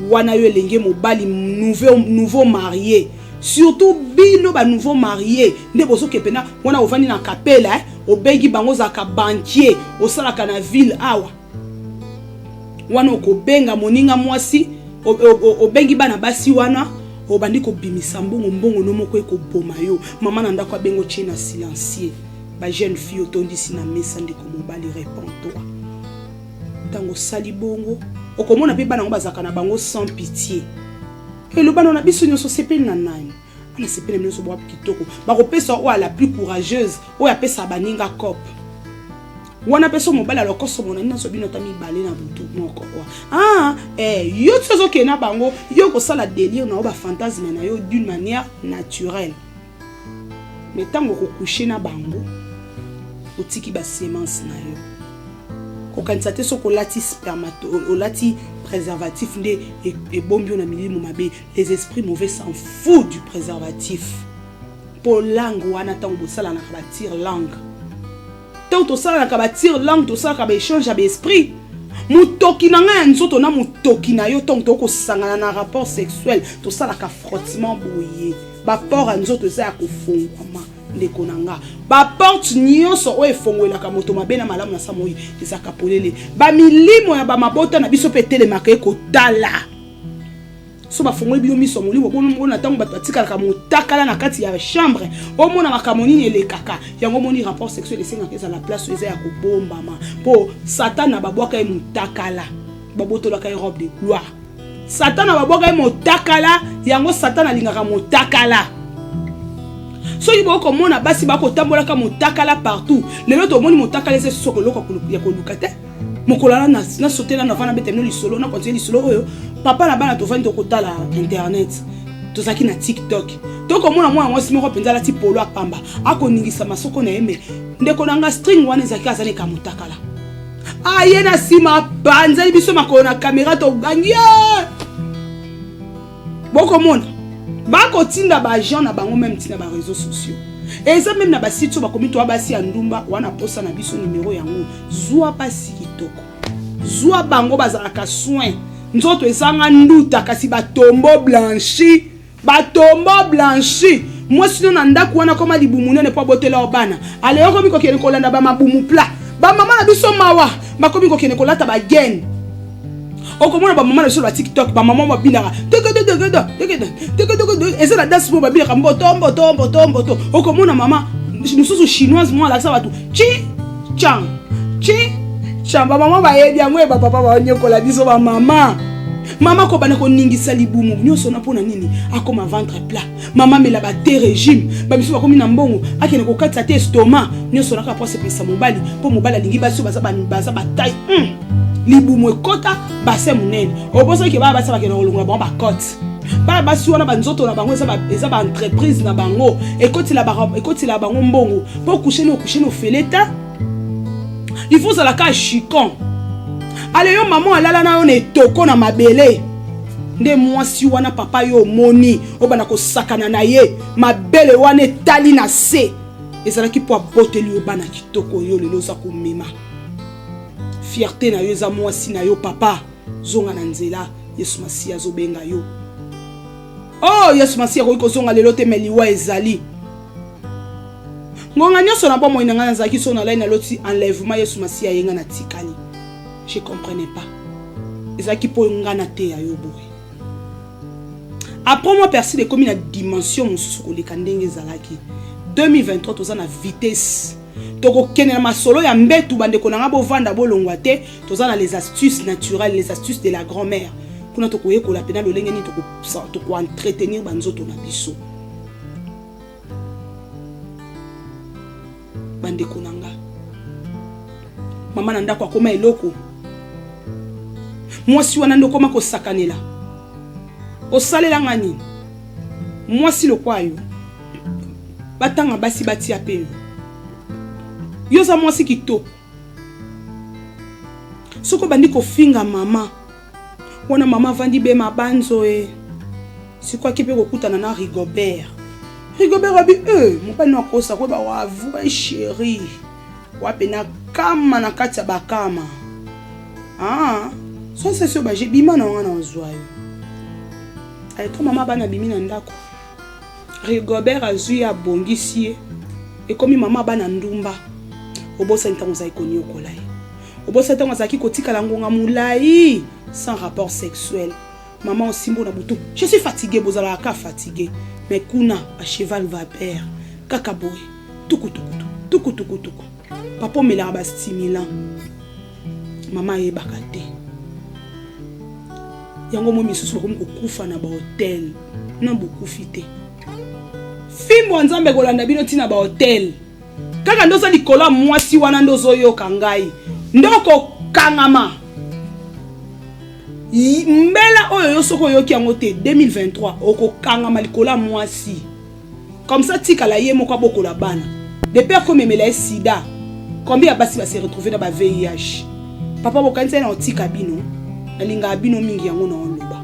wana yo elenge mobali nouveau marié surtout bino ba nouveau marié nde bozo kepena wana ovani na kapela obegi bango zaka banquier osalaka na ville awa wana okobenga moninga mwasi obengi bana basi wana obandi ko bimisa mbongo no moko ekoboma yo mama na ndako abengo chena silencieux ba jeune fille otondisi na mesa ndeko mobali répond-toi tango sali bongo okomona pe bana ngo bazaka na bango sans pitié et le bana na biso nyoso sepeli na nani ana sepeli na nyoso bwa kitoko bakopesa o la plus courageuse o ya pesa baninga cop wana pesa mobali alokoso mona nina so bino tami balé na butu moko yo tsozo ke na bango yo ko sala délire na ba fantasme na yo d'une manière naturelle mais tango ko coucher na bango otiki ba semence na yo ko kanisa te so ko lati lati préservatif nde et bombio na milimo mabe les esprits mauvais s'en foutent du préservatif pour langue wana tango bosala na kabatir langue tant to sala na kabatir langue to sala ka ba échange à esprit mutoki na nga nzoto na mutoki na yo tango to ko sangana na rapport sexuel to sala ka frottement boye ba port nzoto za ko fongwama ndeko nanga ba porte nyonso o efongwela ka moto mabe na malamu na samoyi ezaka polele ba milimo ya ba mabota na biso petele makaye ko tala so ba fongwe bio miso molimo bona tango bato atikala ka motakala na kati ya chambre o mona makamoni ele kaka yango moni rapport sexuel esenga keza la place eza ya ko bomba ma po satana babwaka e motakala babotola ka robe de gloire satana babwaka e motakala yango satana lingaka motakala so yibo ko mona basi bako tambola ka motakala partout lelo to moni motakala ese sokoloka ya koluka te mokolala na sotela na vana betemno lisolo na continuer lisolo oyo papa na bana to vandi to kotala internet to zaki na TikTok to ko mona mwa mwasi moko penza la ti polo apamba akoningisa masoko na yeme ndeko nanga string wana zaki azane ka motakala yena sima banza biso makona kamera to gangie boko mona bako tinda ba gens na bango même tinda ba réseaux sociaux et ça même na ba site so ba komi to basi ya ndumba wana posa na biso numéro yango zwa pasi kitoko zwa bango bazalaka soin nzoto ezanga nduta kasi batombo blanchi moi sino na ndako wana koma libumu nene po botela obana ale yoko miko kene kolanda ba mabumu pla ba mama na biso mawa bakomi ko kene kolata ba gen okomona ba mama na sur la TikTok ba mama babinaka eza la danse mo babinaka mboto okomona mama mususu chinoise mo ala sa batu chi chang ba mama ba yebi yango ba papa ba nyokola biso ba mama ko bana ko ningisa libumu nyoso na pona nini akoma ventre plat mama mela ba te régime ba biso ba komi na mbongo akene ko katsa te estomac nyoso na ka pose pesa mobali po mobali alingi baso baza ba taille libumu ekota base munene oboso ke ba basa ba kena kolongola ba cote ba basi wana banzoto na bango eza ba entreprise na bango ekoti la bango mbongo po coucher no feleta il faut la ka chicon. Allez yo maman alala na yo ne toko na mabele. Nde mwasi wana papa yo moni obana ko sakana na ye mabele wana tali na se. Ezalaki po aboteli yo bana kitoko yo lelo za komema. Fierté na yo za mwasi na yo papa zonga na nzela Yesu Masiya zobenga yo. Oh Yesu Masiya ko zonga lelo te meliwa ezali. Ngonga nyoso na bomo inanga na zaki so na lai na loti enlèvement Yesu Masiya yenga na tikali. Je comprenais pas. Ezaki po ngana te ya yo boye. Après moi persi de comme une dimension mususu ko leka ndenge zalaki. 2023 toza na vitesse. Toko kenela masolo ya mbetu bande ko nanga bo vanda bo longwa te, toza na les astuces naturelles, les astuces de la grand-mère. Kuna toko ye ko la pena lolenge ni toko entretenir banzoto na biso. Bande ko nanga. Mama nanda kwa koma eloko. Mwasi wana ndo koma ko sakanela. Osalela ngani. Mwasi lo kwayo. Batanga basi bati apelo. Yoza mwasi kitoko. Soko bandi ko finga mama. Wana mama vandi be mabanzo e. Sikwa kipe ko kutana na Rigobert. Rigobert abi mopani wa kosa ko ba wa vrai chéri. Wape na kama na kati ya bakama. Ah, so c'est so ba je bima na wana ozwayo. Ay ko mama bana bimi na ndako. Rigobert azui ya bongisi e komi mama bana ndumba. Obosa ntango za ikonyo kolai. Obosa ntango za kikotika la ngonga mulai sans rapport sexuel. Maman osimbo na butu. Je suis fatiguée, bozala ka fatiguée. Mais kuna a cheval va père. Kakaboy. Tuku. Papa mela ba stimulant. Maman e bakate. Yango mo misusu ko kufa na ba hotel. Non beaucoup fité. Fimbo nzambe kolanda bino tina ba hotel. Kaka ndoza likola mwasi wana ndozo yo kangai. Ndoko kangama. Mbela oyo yo soko yo ki yango te 2023 oko kangama likola mwasi. Comme ça tika la ye moko bokola bana. De père comme memela sida. Combien basi va se retrouver dans ba VIH. Papa bokanisa na otika bino. Alinga bino mingi yango na oloba.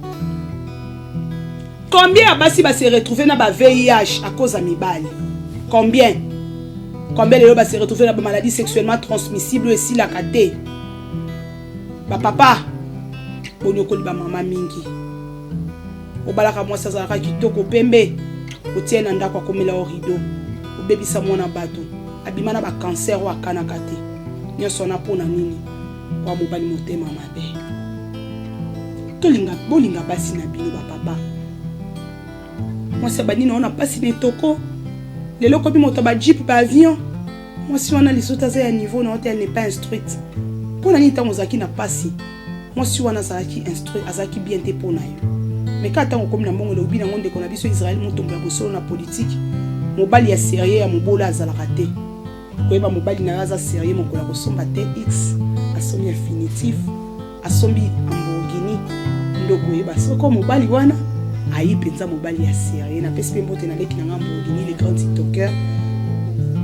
Combien basi va se retrouver dans ba VIH à cause de mibali. Combien les gens se retrouver dans des maladies sexuellement transmissibles et si la kate. Papa, bonyoko liba mama mingi. Obalaka mwasa zalaka kitoko pembe. Otiena ndako komela o rideau. Obebisa mwana bato. Abimana ba cancer wa kanaka te. Nyoso na pona nini? Wa mobali motema mabe. Tolinga bolinga basi na bino ba papa. Mwasa banini ona pasi ne toko. Les locaux bi moto ba jeep ba avion. Moi si on a les autres à niveau non elle n'est pas instruite. Pour la nita mozaki na pasi. Moi si on a zaki instruit azaki bien te pour na yo. Mais quand on comme na mbongo le obi na ngonde ko na biso Israël motomba bosolo na politique. Mobali ya sérieux ya mobola azala raté. Ko eba mobali na aza sérieux mokola ko somba TX asomi infinitif asombi Lamborghini ndoko eba soko mobali wana ayi penza mobali ya sérieux na pesi mbote na leki na Lamborghini les grands tiktokers.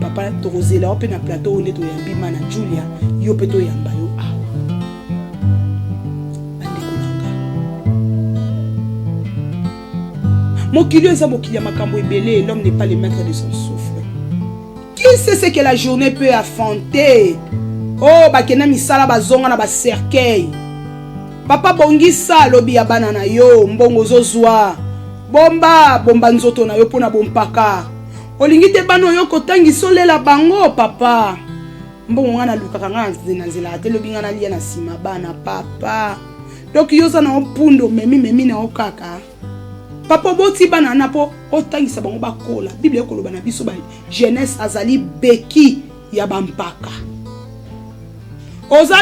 Papa torozela ope na plateau onde to yambi mana Julia yo pe to yamba yo awa bande konanga mokili eza mokili ya makambo ebele l'homme n'est pas le maître de son souffle. Qui sait ce que la journée peut affronter? Oh bakena misala bazonga na ba cercueil. Papa bongisa lobi ya bana na yo mbongo zozwa bomba nzoto na yo pona bompaka. Olingite bano yo kotangi solela bango papa. Mbongo ngana lukaka ngana nzela te lobi ngana lia na sima bana papa. Donc yoza na opundo memi na okaka. Papa boti bana na po otangisa bango bakola. Bible ekoloba na biso ba jeunesse azali beki ya bampaka. Oza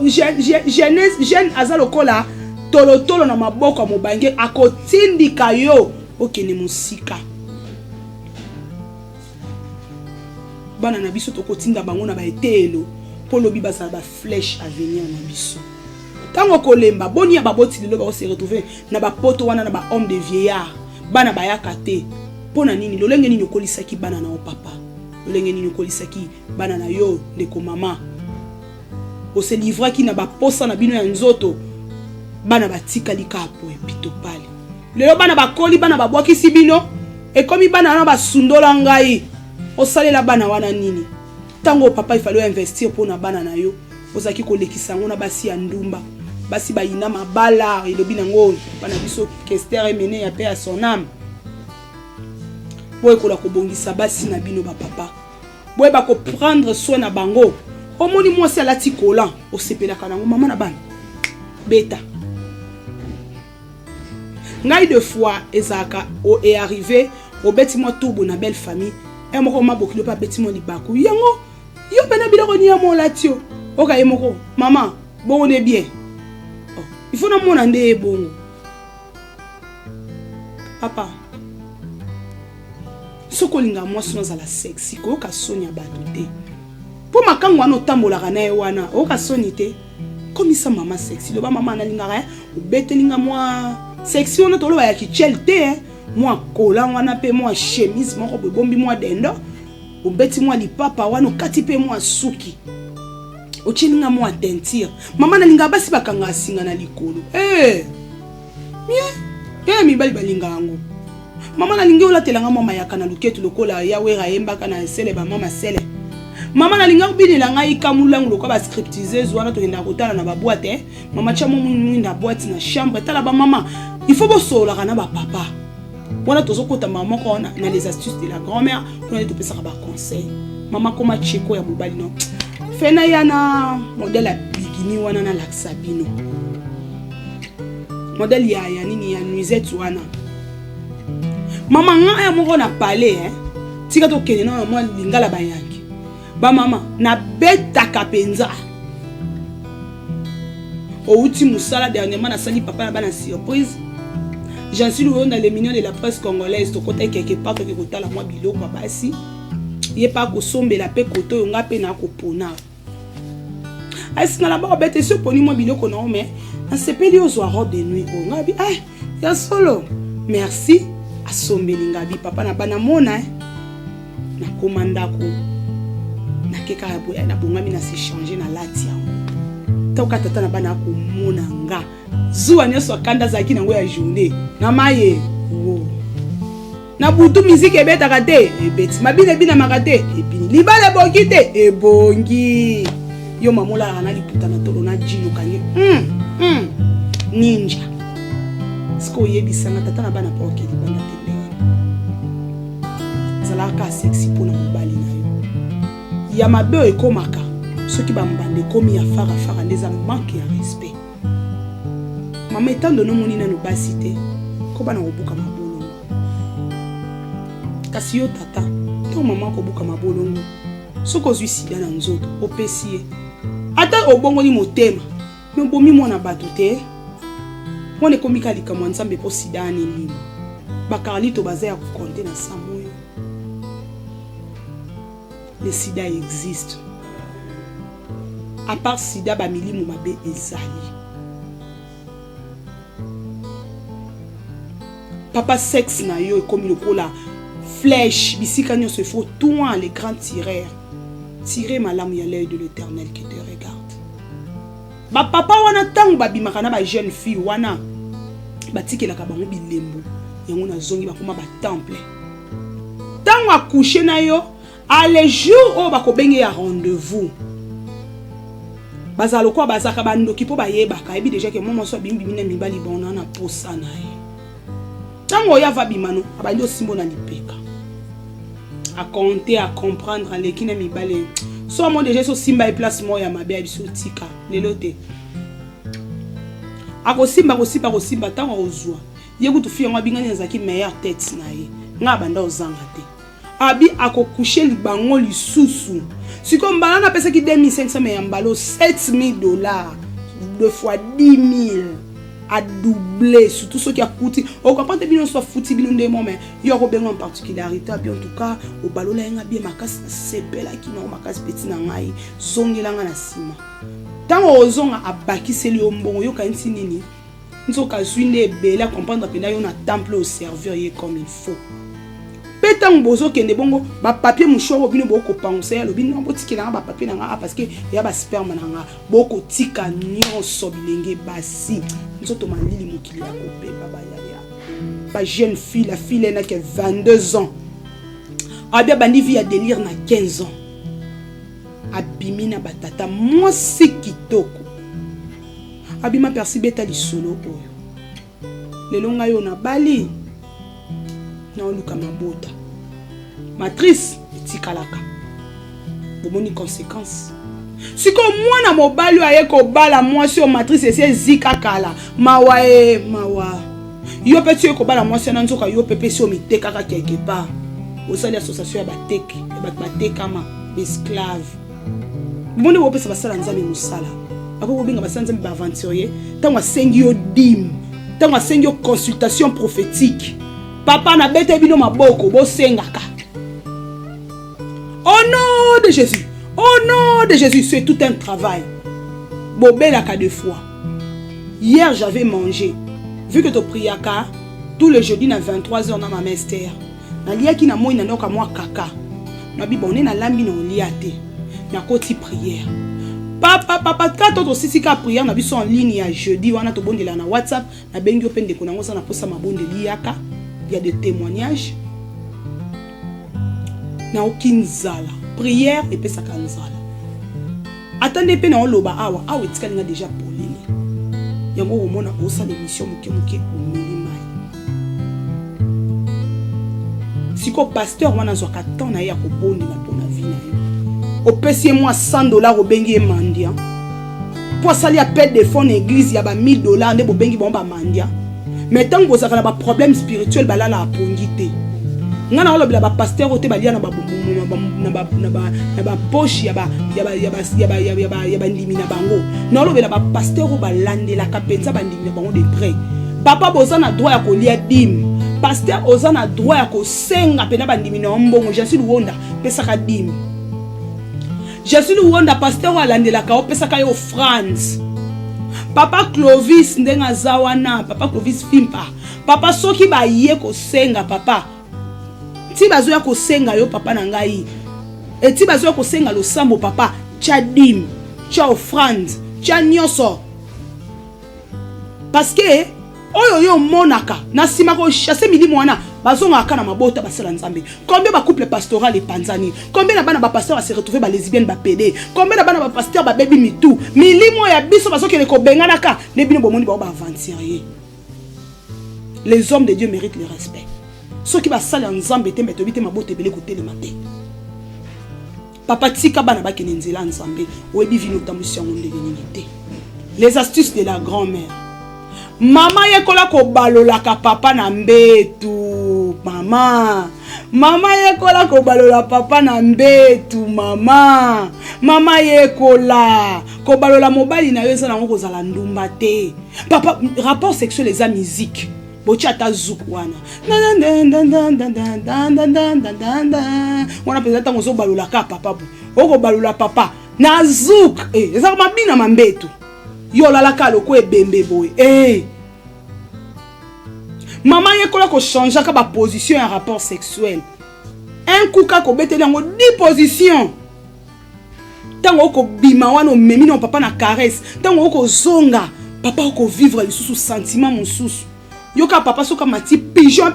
jeunesse jeune azalokola tolotolo na maboko mobange akotindika yo okene musika. Bana na biso tokotinda bango na ba etelo polo bi basala ba flèche à venir na biso. Tango kolemba boni ya baboti lelo ba se retrouver na ba poto wana na ba homme de vieillard bana ba yakate pona nini lolenge nini okolisaki bana na o papa lolenge nini okolisaki bana na yo ndeko mama se livrer qui na ba posa na bino ya nzoto bana batika likapo epito pale lelo bana bakoli bana babwaki si bino e komi bana na basundola ngai osalela bana wana nini tango papa ifalo investir pour na bana na yo ozaki kolekisa ngo na basi ya ndumba basi bayina mabala elobi nango bana biso Kester emene ya pe ya son âme boye kola kobongisa basi na bino ba papa boye ba ko prendre soin na bango omoni mwasi alati kola osepelaka nango mama na bana beta ngai de fois ezaka est arrivé au beti moi tout na belle famille et moko maboki lo pa beti moi libaku yango yo pena biloko ni ya mo latio oka ye moko maman bon on est bien oh il faut na mona nde bongo papa soko linga moi sino za la sexy ko ka sonia badoute po makango wana otambola kana ye wana oka sonite comme ça maman sexy lo ba maman na linga ra obete linga moi sexy on tolo ba ya kichelte moi kola wana pe moi chemise moko bombi moi dendo obeti moi lipapa wana kati pe moi suki ochilinga moi tentire mama na linga basi bakanga singa na likolo bien mi bali balinga ngo mama na linga olatelanga moi mayaka na luketu lokola ya wera yembaka na sele ba mama sele mama na linga kubinela ngai kamulangu lokwa ba scriptiseuse wana to kenda kotala na ba boîte mama chamo mwinda boîte na chambre tala ba mama il faut bosola kana ba papa wana tozokota mama ko na les astuces de la grand-mère on est topesa ba conseil mama koma cheko ya mobali no fena yana modèle ya bikini wana na laxabino modèle ya nini ya nuisette wana mama nga ya moko na palais tika to kene na moi lingala bayangi ba mama na beta kapenza outi musala dernièrement na sali papa na bana surprise j'en suis dans les millions de la presse congolaise to côté quelque part to kota la moi biloko basi ye pa ko sombe la pe koto yo ngape na ko pona asi na la ba bete so poni moi biloko na mais en sepeli aux robe de nuit ko ngabi ya solo merci asombe lingabi papa na bana mona na komanda ko na keka ya boya na bongami na se changer na lati yango toka tata na bana ko mona nga zuwa nyoso kanda zaki nango ya journée na maye na butu musique ebeta kate ebeti mabine bina makate ebini libale bongi te ebongi yo mamola na liputa na tolo na jino kangi ninja sko yebisa na tata na bana poke libanda te zala ka sexy pona mobali na yo ya mabe ekomaka soki ba mbande komi ya fara ndeza manque ya respect mama etando no moni na no basite ko bana obuka mabolo kasi yo tata to mama ko buka mabolo soko zwi sida na nzoto opesie ata obongo ni motema me bomi mona bato te mone komika likamwa nzambe po sida ni limo bakarlito baza ya konte na samoyo le sida existe à part sida ba milimu mabe ezali papa sexe na yo comme le kola flèche bisika nyo se faut toi les grands tireurs tirer ma lame ya l'œil de l'Éternel qui te regarde ba papa wana tangu ba bimaka na ba jeune fille wana batikela ka bango bilembo yango na zongi ba koma ba temple tangu accoucher na yo à les jours o ba ko benge ya rendez-vous bazalo kwa bazaka bandoki po bayebaka ebi déjà que momo so bimbi mina mibali bona na posa na ye tango ya va bimano abandi osimbo na lipeka à compter à comprendre les kina mibale so mo déjà so simba e place mo ya mabe biso tika lelo te ako simba tango ozwa yeku tu fi ngo bingani nzaki meilleure tête na ye nga banda ozanga te abi ako coucher libango lisusu siko mbala na pesa ki 2500 mais mbalo $7000 2 fois 10 000 à doubler surtout ceux qui a coûté au comprend te bino soit fouti bino de moment yo ko bengo en particularité bien en tout cas au balola nga bien makasi sepela ki na makasi petit na ngai zongela nga na sima tango ozonga abakiseli ombongo yo kanti nini nzoka zwinde bela comprendre pena yo na temple au serveur ye comme il faut pe dès tant bozo kende bongo ba papier mouchoir obino boko penser obino botikela ba papier nanga parce que ya ba sperme nanga boko tika nyonso bilenge basi nzoto malili mokili ya kope baba ya ba jeune fille la fille n'a que 22 ans abia bandi vie à délire na 15 ans abimina batata mwasi kitoko abima persi beta lisolo oyo lelo ngayo na bali na oluka mabota matrice etikalaka bomoni conséquence siko mwana mobali aye ko bala mwasi o matrice ese zika kala mawa yo peti ko bala mwasi na nzoka yo pepe si o mitekaka quelque part osali association ya bateke batekama esclave bomoni wo pesa basala nzambe musala ako ko binga basala nzambe ba aventurier tango asengi yo dim tango asengi yo consultation prophétique. Papa na bête bino maboko bo sengaka. Au nom de Jésus. Au nom de Jésus, c'est tout un travail. Bobelaka deux fois. Hier j'avais mangé. Vu que tu priaka tout le jeudi na 23h na ma mester. Na liaki na moi na noka moi kaka. Na bi bonné na lambi na liate. Na koti prière. Papa quand on sisi ka prière na biso en ligne ya jeudi wana to bondela na WhatsApp na bengi opende ko na ngosa na posa mabonde liaka. Il y a des témoignages. Na aucune zala. Prière et pesa kanzala. Attendez pe na oloba awa etikali nga déjà polele. Yango omona osa l'émission muke omili mai. Siko pasteur wana zwaka temps na ya ko boni na pona vie na yo. Opesi moi $100 obengi mandia. Po sali appel de fonds église ya ba $1000 nde bobengi bomba mandia. Mais tant que vous avez un problème spirituel, vous avez un pongité. Vous avez un pasteur qui est dans la poche, il y a un pasteur qui est la capenza de près. Papa a droit à lire dim. Pasteur a droit à senga pena bandimina mbongo. Je suis Wonda, pesaka dim. Je suis Wonda, pasteur a landé la kao pesaka yo France. Papa Clovis ndenga zawana, papa Clovis fimpa. Papa soki ba ye ko senga papa. Ti bazoya ko senga yo papa na ngai. Et ti bazoya ko senga lo sambo papa, cha dim, cha offrande, cha nyoso. Parce que oyo yo monaka na sima ko chasser milimo wana bazonga kana mabota basala nzambe. Combien ba couple pastoral et panzani? Combien na bana ba pasteur se retrouver ba lesbienne ba pédé? Combien na bana ba pasteur ba baby mitou? Milimo ya biso bazoke le ko bengana ka ne bino bomoni ba aventurier. Les hommes de Dieu méritent le respect. Ceux qui va sala nzambe te meto bité mabota belé côté le matin. Papa tika bana ba kenenzela nzambe, oyebi vino tamusia ngonde l'unité. Les astuces de la grand-mère. Mama yekola ko balola ka papa na mbetu mama. Mama yekola ko balola papa na mbetu mama. Mama yekola ko balola mobali na yo na ngoko zala ndumba te. Papa rapport sexuel eza musique. Bochi ata zouk wana. Wana peza tango zo balola ka papa bu. Oko balola papa na zouk eza mabina mambetu. Yo la kalo ko ebembe boy maman yekola ko changer ka ba position en rapport sexuel un coup ka ko beteli ngo 10 positions tango ko bima wana memi no papa na caresse tango ko zonga papa ko vivre lisusu sentiment mususu yo ka papa soka mati pigeon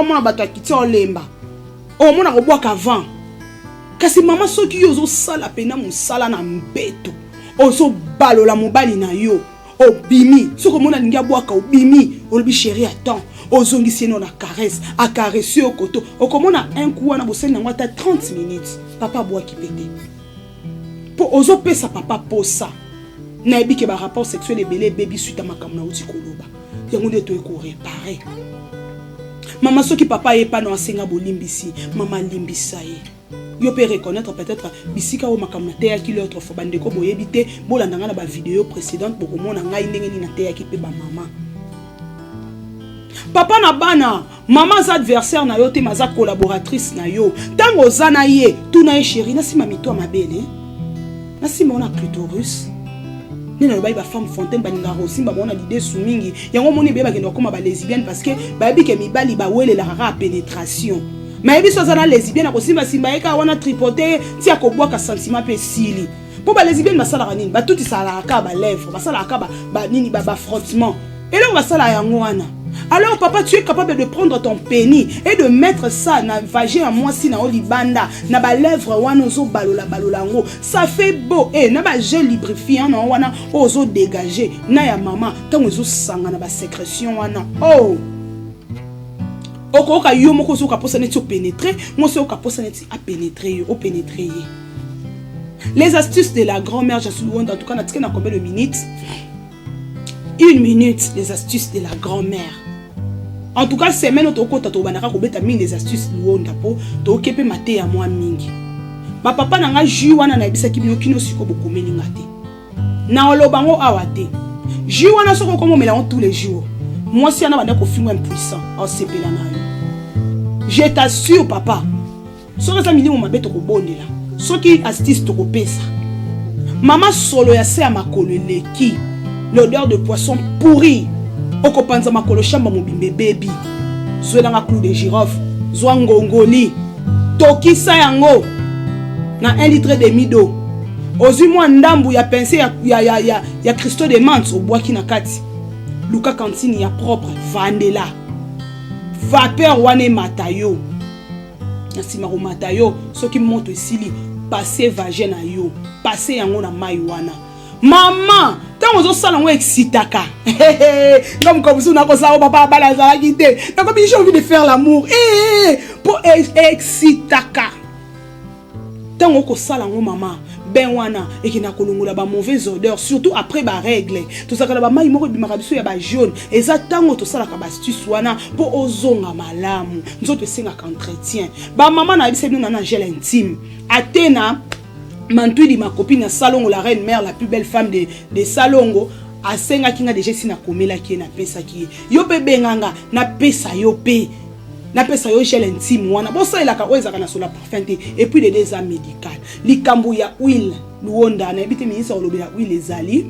mona bato akiti olemba o mona ko bwaka vent kasi mama soki yo zo sala pena musala na mbeto ozo balola mobali na yo obimi soko mona lingia bwaka obimi olobi chérie attends ozongisi no na caresse a caresser au koto okomona un coup na boseli na ngata 30 minutes papa boa ki pété po ozo pesa papa posa na ebike ba rapport sexuel ebele baby suite makamna na uti koloba yango nde to ko réparer mama soki papa yepa no asenga bolimbisi mama limbisa ye. Yo peut reconnaître peut-être bisika o makamna te yaki l'autre fois bande ko boyebite bolandanga na ba vidéo précédente pour komona ngai ndenge ni na te yaki pe ba maman. Papa na bana, maman za adversaire na yo te maza collaboratrice na yo. Tango zana ye, tout na ye chérie na sima mito mabele. Na sima ona clitoris. Nina lo ba femme fontaine ba ninga rosimba ba ona l'idée soumingi. Yango moni be ba kendo koma ba lesbienne parce que ba bi ke mibali ba wele la rara pénétration. mais biso za na lesbienne na kosimba simba eka wana tripoter ti akobwaka sentiment pe sili po ba lesbienne basala nini ba tuti sala ka ba lèvres basala ka ba nini ba frottement et là on va sala yango wana. Alors papa, tu es capable de prendre ton pénis et de mettre ça na vagin à moi si na olibanda na ba lèvres wana ozo balola ngo. Ça fait beau et na ba gel lubrifiant na wana ozo dégager na ya maman tant ozo sanga na ba sécrétion wana. Oh. Okoka yo moko ozo kaposa neti o pénétrer, moi so kaposa neti a pénétrer, o pénétrer. Les astuces de la grand-mère Jassou en tout cas na tika na combien de minutes? 1 minute, les astuces de la grand-mère. En tout cas, c'est maintenant que tu as mis les astuces de po, tu as kepe maté à moi mingi. Ma papa n'a ju wana na bisa ki binokino siko bokomeli ngate. Na olobango awate. Ju wana soko komo melango tous les jours. Moi si ana banda ko film impuissant, en sepela na yo. Je t'assure papa. Soko za mili mo mabeto ko bondela. Soki astuce to ko pesa. Mama solo ya se amakolo leki. L'odeur de poisson pourri. Oko panza makolo shamba mobimbe baby. Zwe nga clou de girofle, zwa ngongoli. Toki sa yango na 1 litre de mido. Ozui mwa ndambu ya pensé ya Christo de Mans au bois ki na kati. Luka cantine ya propre vandela. Vapeur wane matayo. Na simaro matayo soki monto esili passer vagin na yo, passer yango na mai wana. Maman, tant on sala ngo excitaka. Comme ça on a comme ça papa bala za quitté. Donc comme j'ai envie de faire l'amour. Pour excitaka. Tant on sala ngo maman, ben wana et qui na kolongola ba mauvaise odeur surtout après ba règle. Tout ça kala ba mai moko bimaka biso ya ba jaune. Et ça tant on sala ka ba astuce wana pour ozonga malamu. Nzoto senga entretien. Ba maman na biso na gel intime. Atena Mantuidi, ma copine, Salongo, la reine mère, la plus belle femme de Salongo, a senga kinga déjà si na komela ki na pesa ki. Yo pe benganga na pesa yo pe. Na pesa yo gel intime wana. Bon ça il a ka oza kana sur la parfum et puis les examens médicaux. Likambu ya huile luonda na ebite ministre olobela huile ezali.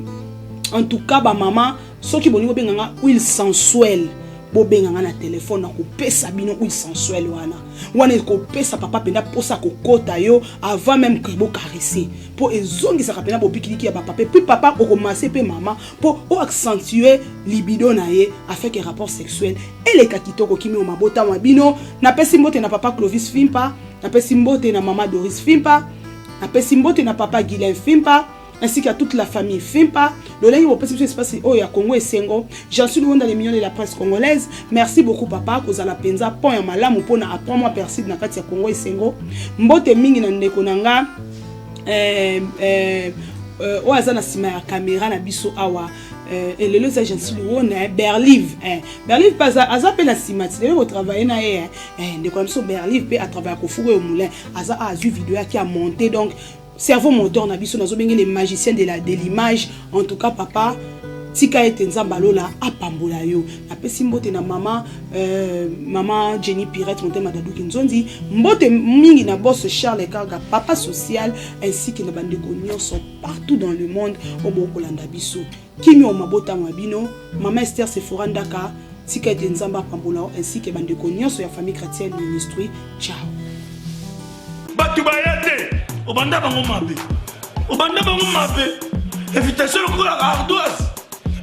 En tout cas ba maman soki boni benganga huile sensuelle. Bobenganga na téléphone na ko pesa bino huile sensuelle wana. Wana ko pesa papa penda posa ko kota yo avant même que bo caresser. Pour ezongi sa kapena bo pikiliki ya papa puis papa o commencer pe maman pour accentuer libido na ye afin que rapport sexuel et les kakitoko kimi o mabota wa bino na pesi mbote na papa Clovis Fimpa, na pesi mbote na maman Doris Fimpa, na pesi mbote na papa Guylain Fimpa ainsi qu'à toute la famille Fimpa. Le lien au possible se passe au Congo et Sengo. J'en suis loin dans les millions de la presse congolaise. Merci beaucoup papa pour la penza point ya malamu pour na apprendre moi persil na kati ya Congo et Sengo. Mbote mingi na ndeko nanga o azana sima ya caméra na biso awa et le les agences loin Berlive Berlive pas azape na sima tu devais travailler na ndeko na biso Berlive pe à travers ko fourrer au moulin aza a vu vidéo qui a monté donc cerveau moteur na biso nazo bengi les magiciens de l'image. En tout cas papa tika ete nzambalola apambola yo na pesi mbote na mama maman Jenny Pirette monte madadou kinzondi mbote mingi na boss Charles Karga papa social ainsi que na bandeko nyonso partout dans le monde au bokolanda biso kimi o mabota mabino mama Esther Sephora Ndaka tika ete nzamba apambola ainsi que bandeko nyonso ya famille chrétienne ministry. Ciao. Batu bayate Obanda bango mabe. Obanda bango mabe. Invitation au la ardoise.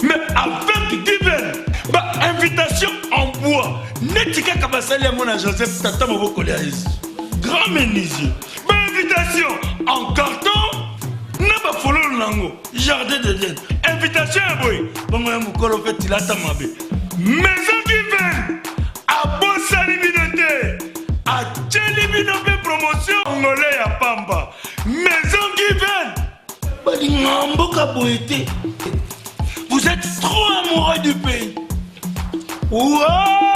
Mais avec divine. Bah invitation en bois. Netika kabasali à mon Joseph Tata Moboko Léaïs. Grand menuisier. Bah invitation en carton. N'a pas follow lango. Jardin de Dieu. Invitation à boy. Bango ya mukolo fait tilata mabe. Maison divine. A bon salibinoté. A tchelibinoté promotion. Congolais à Pamba. Maison divine. Vous êtes trop amoureux du pays. Wow.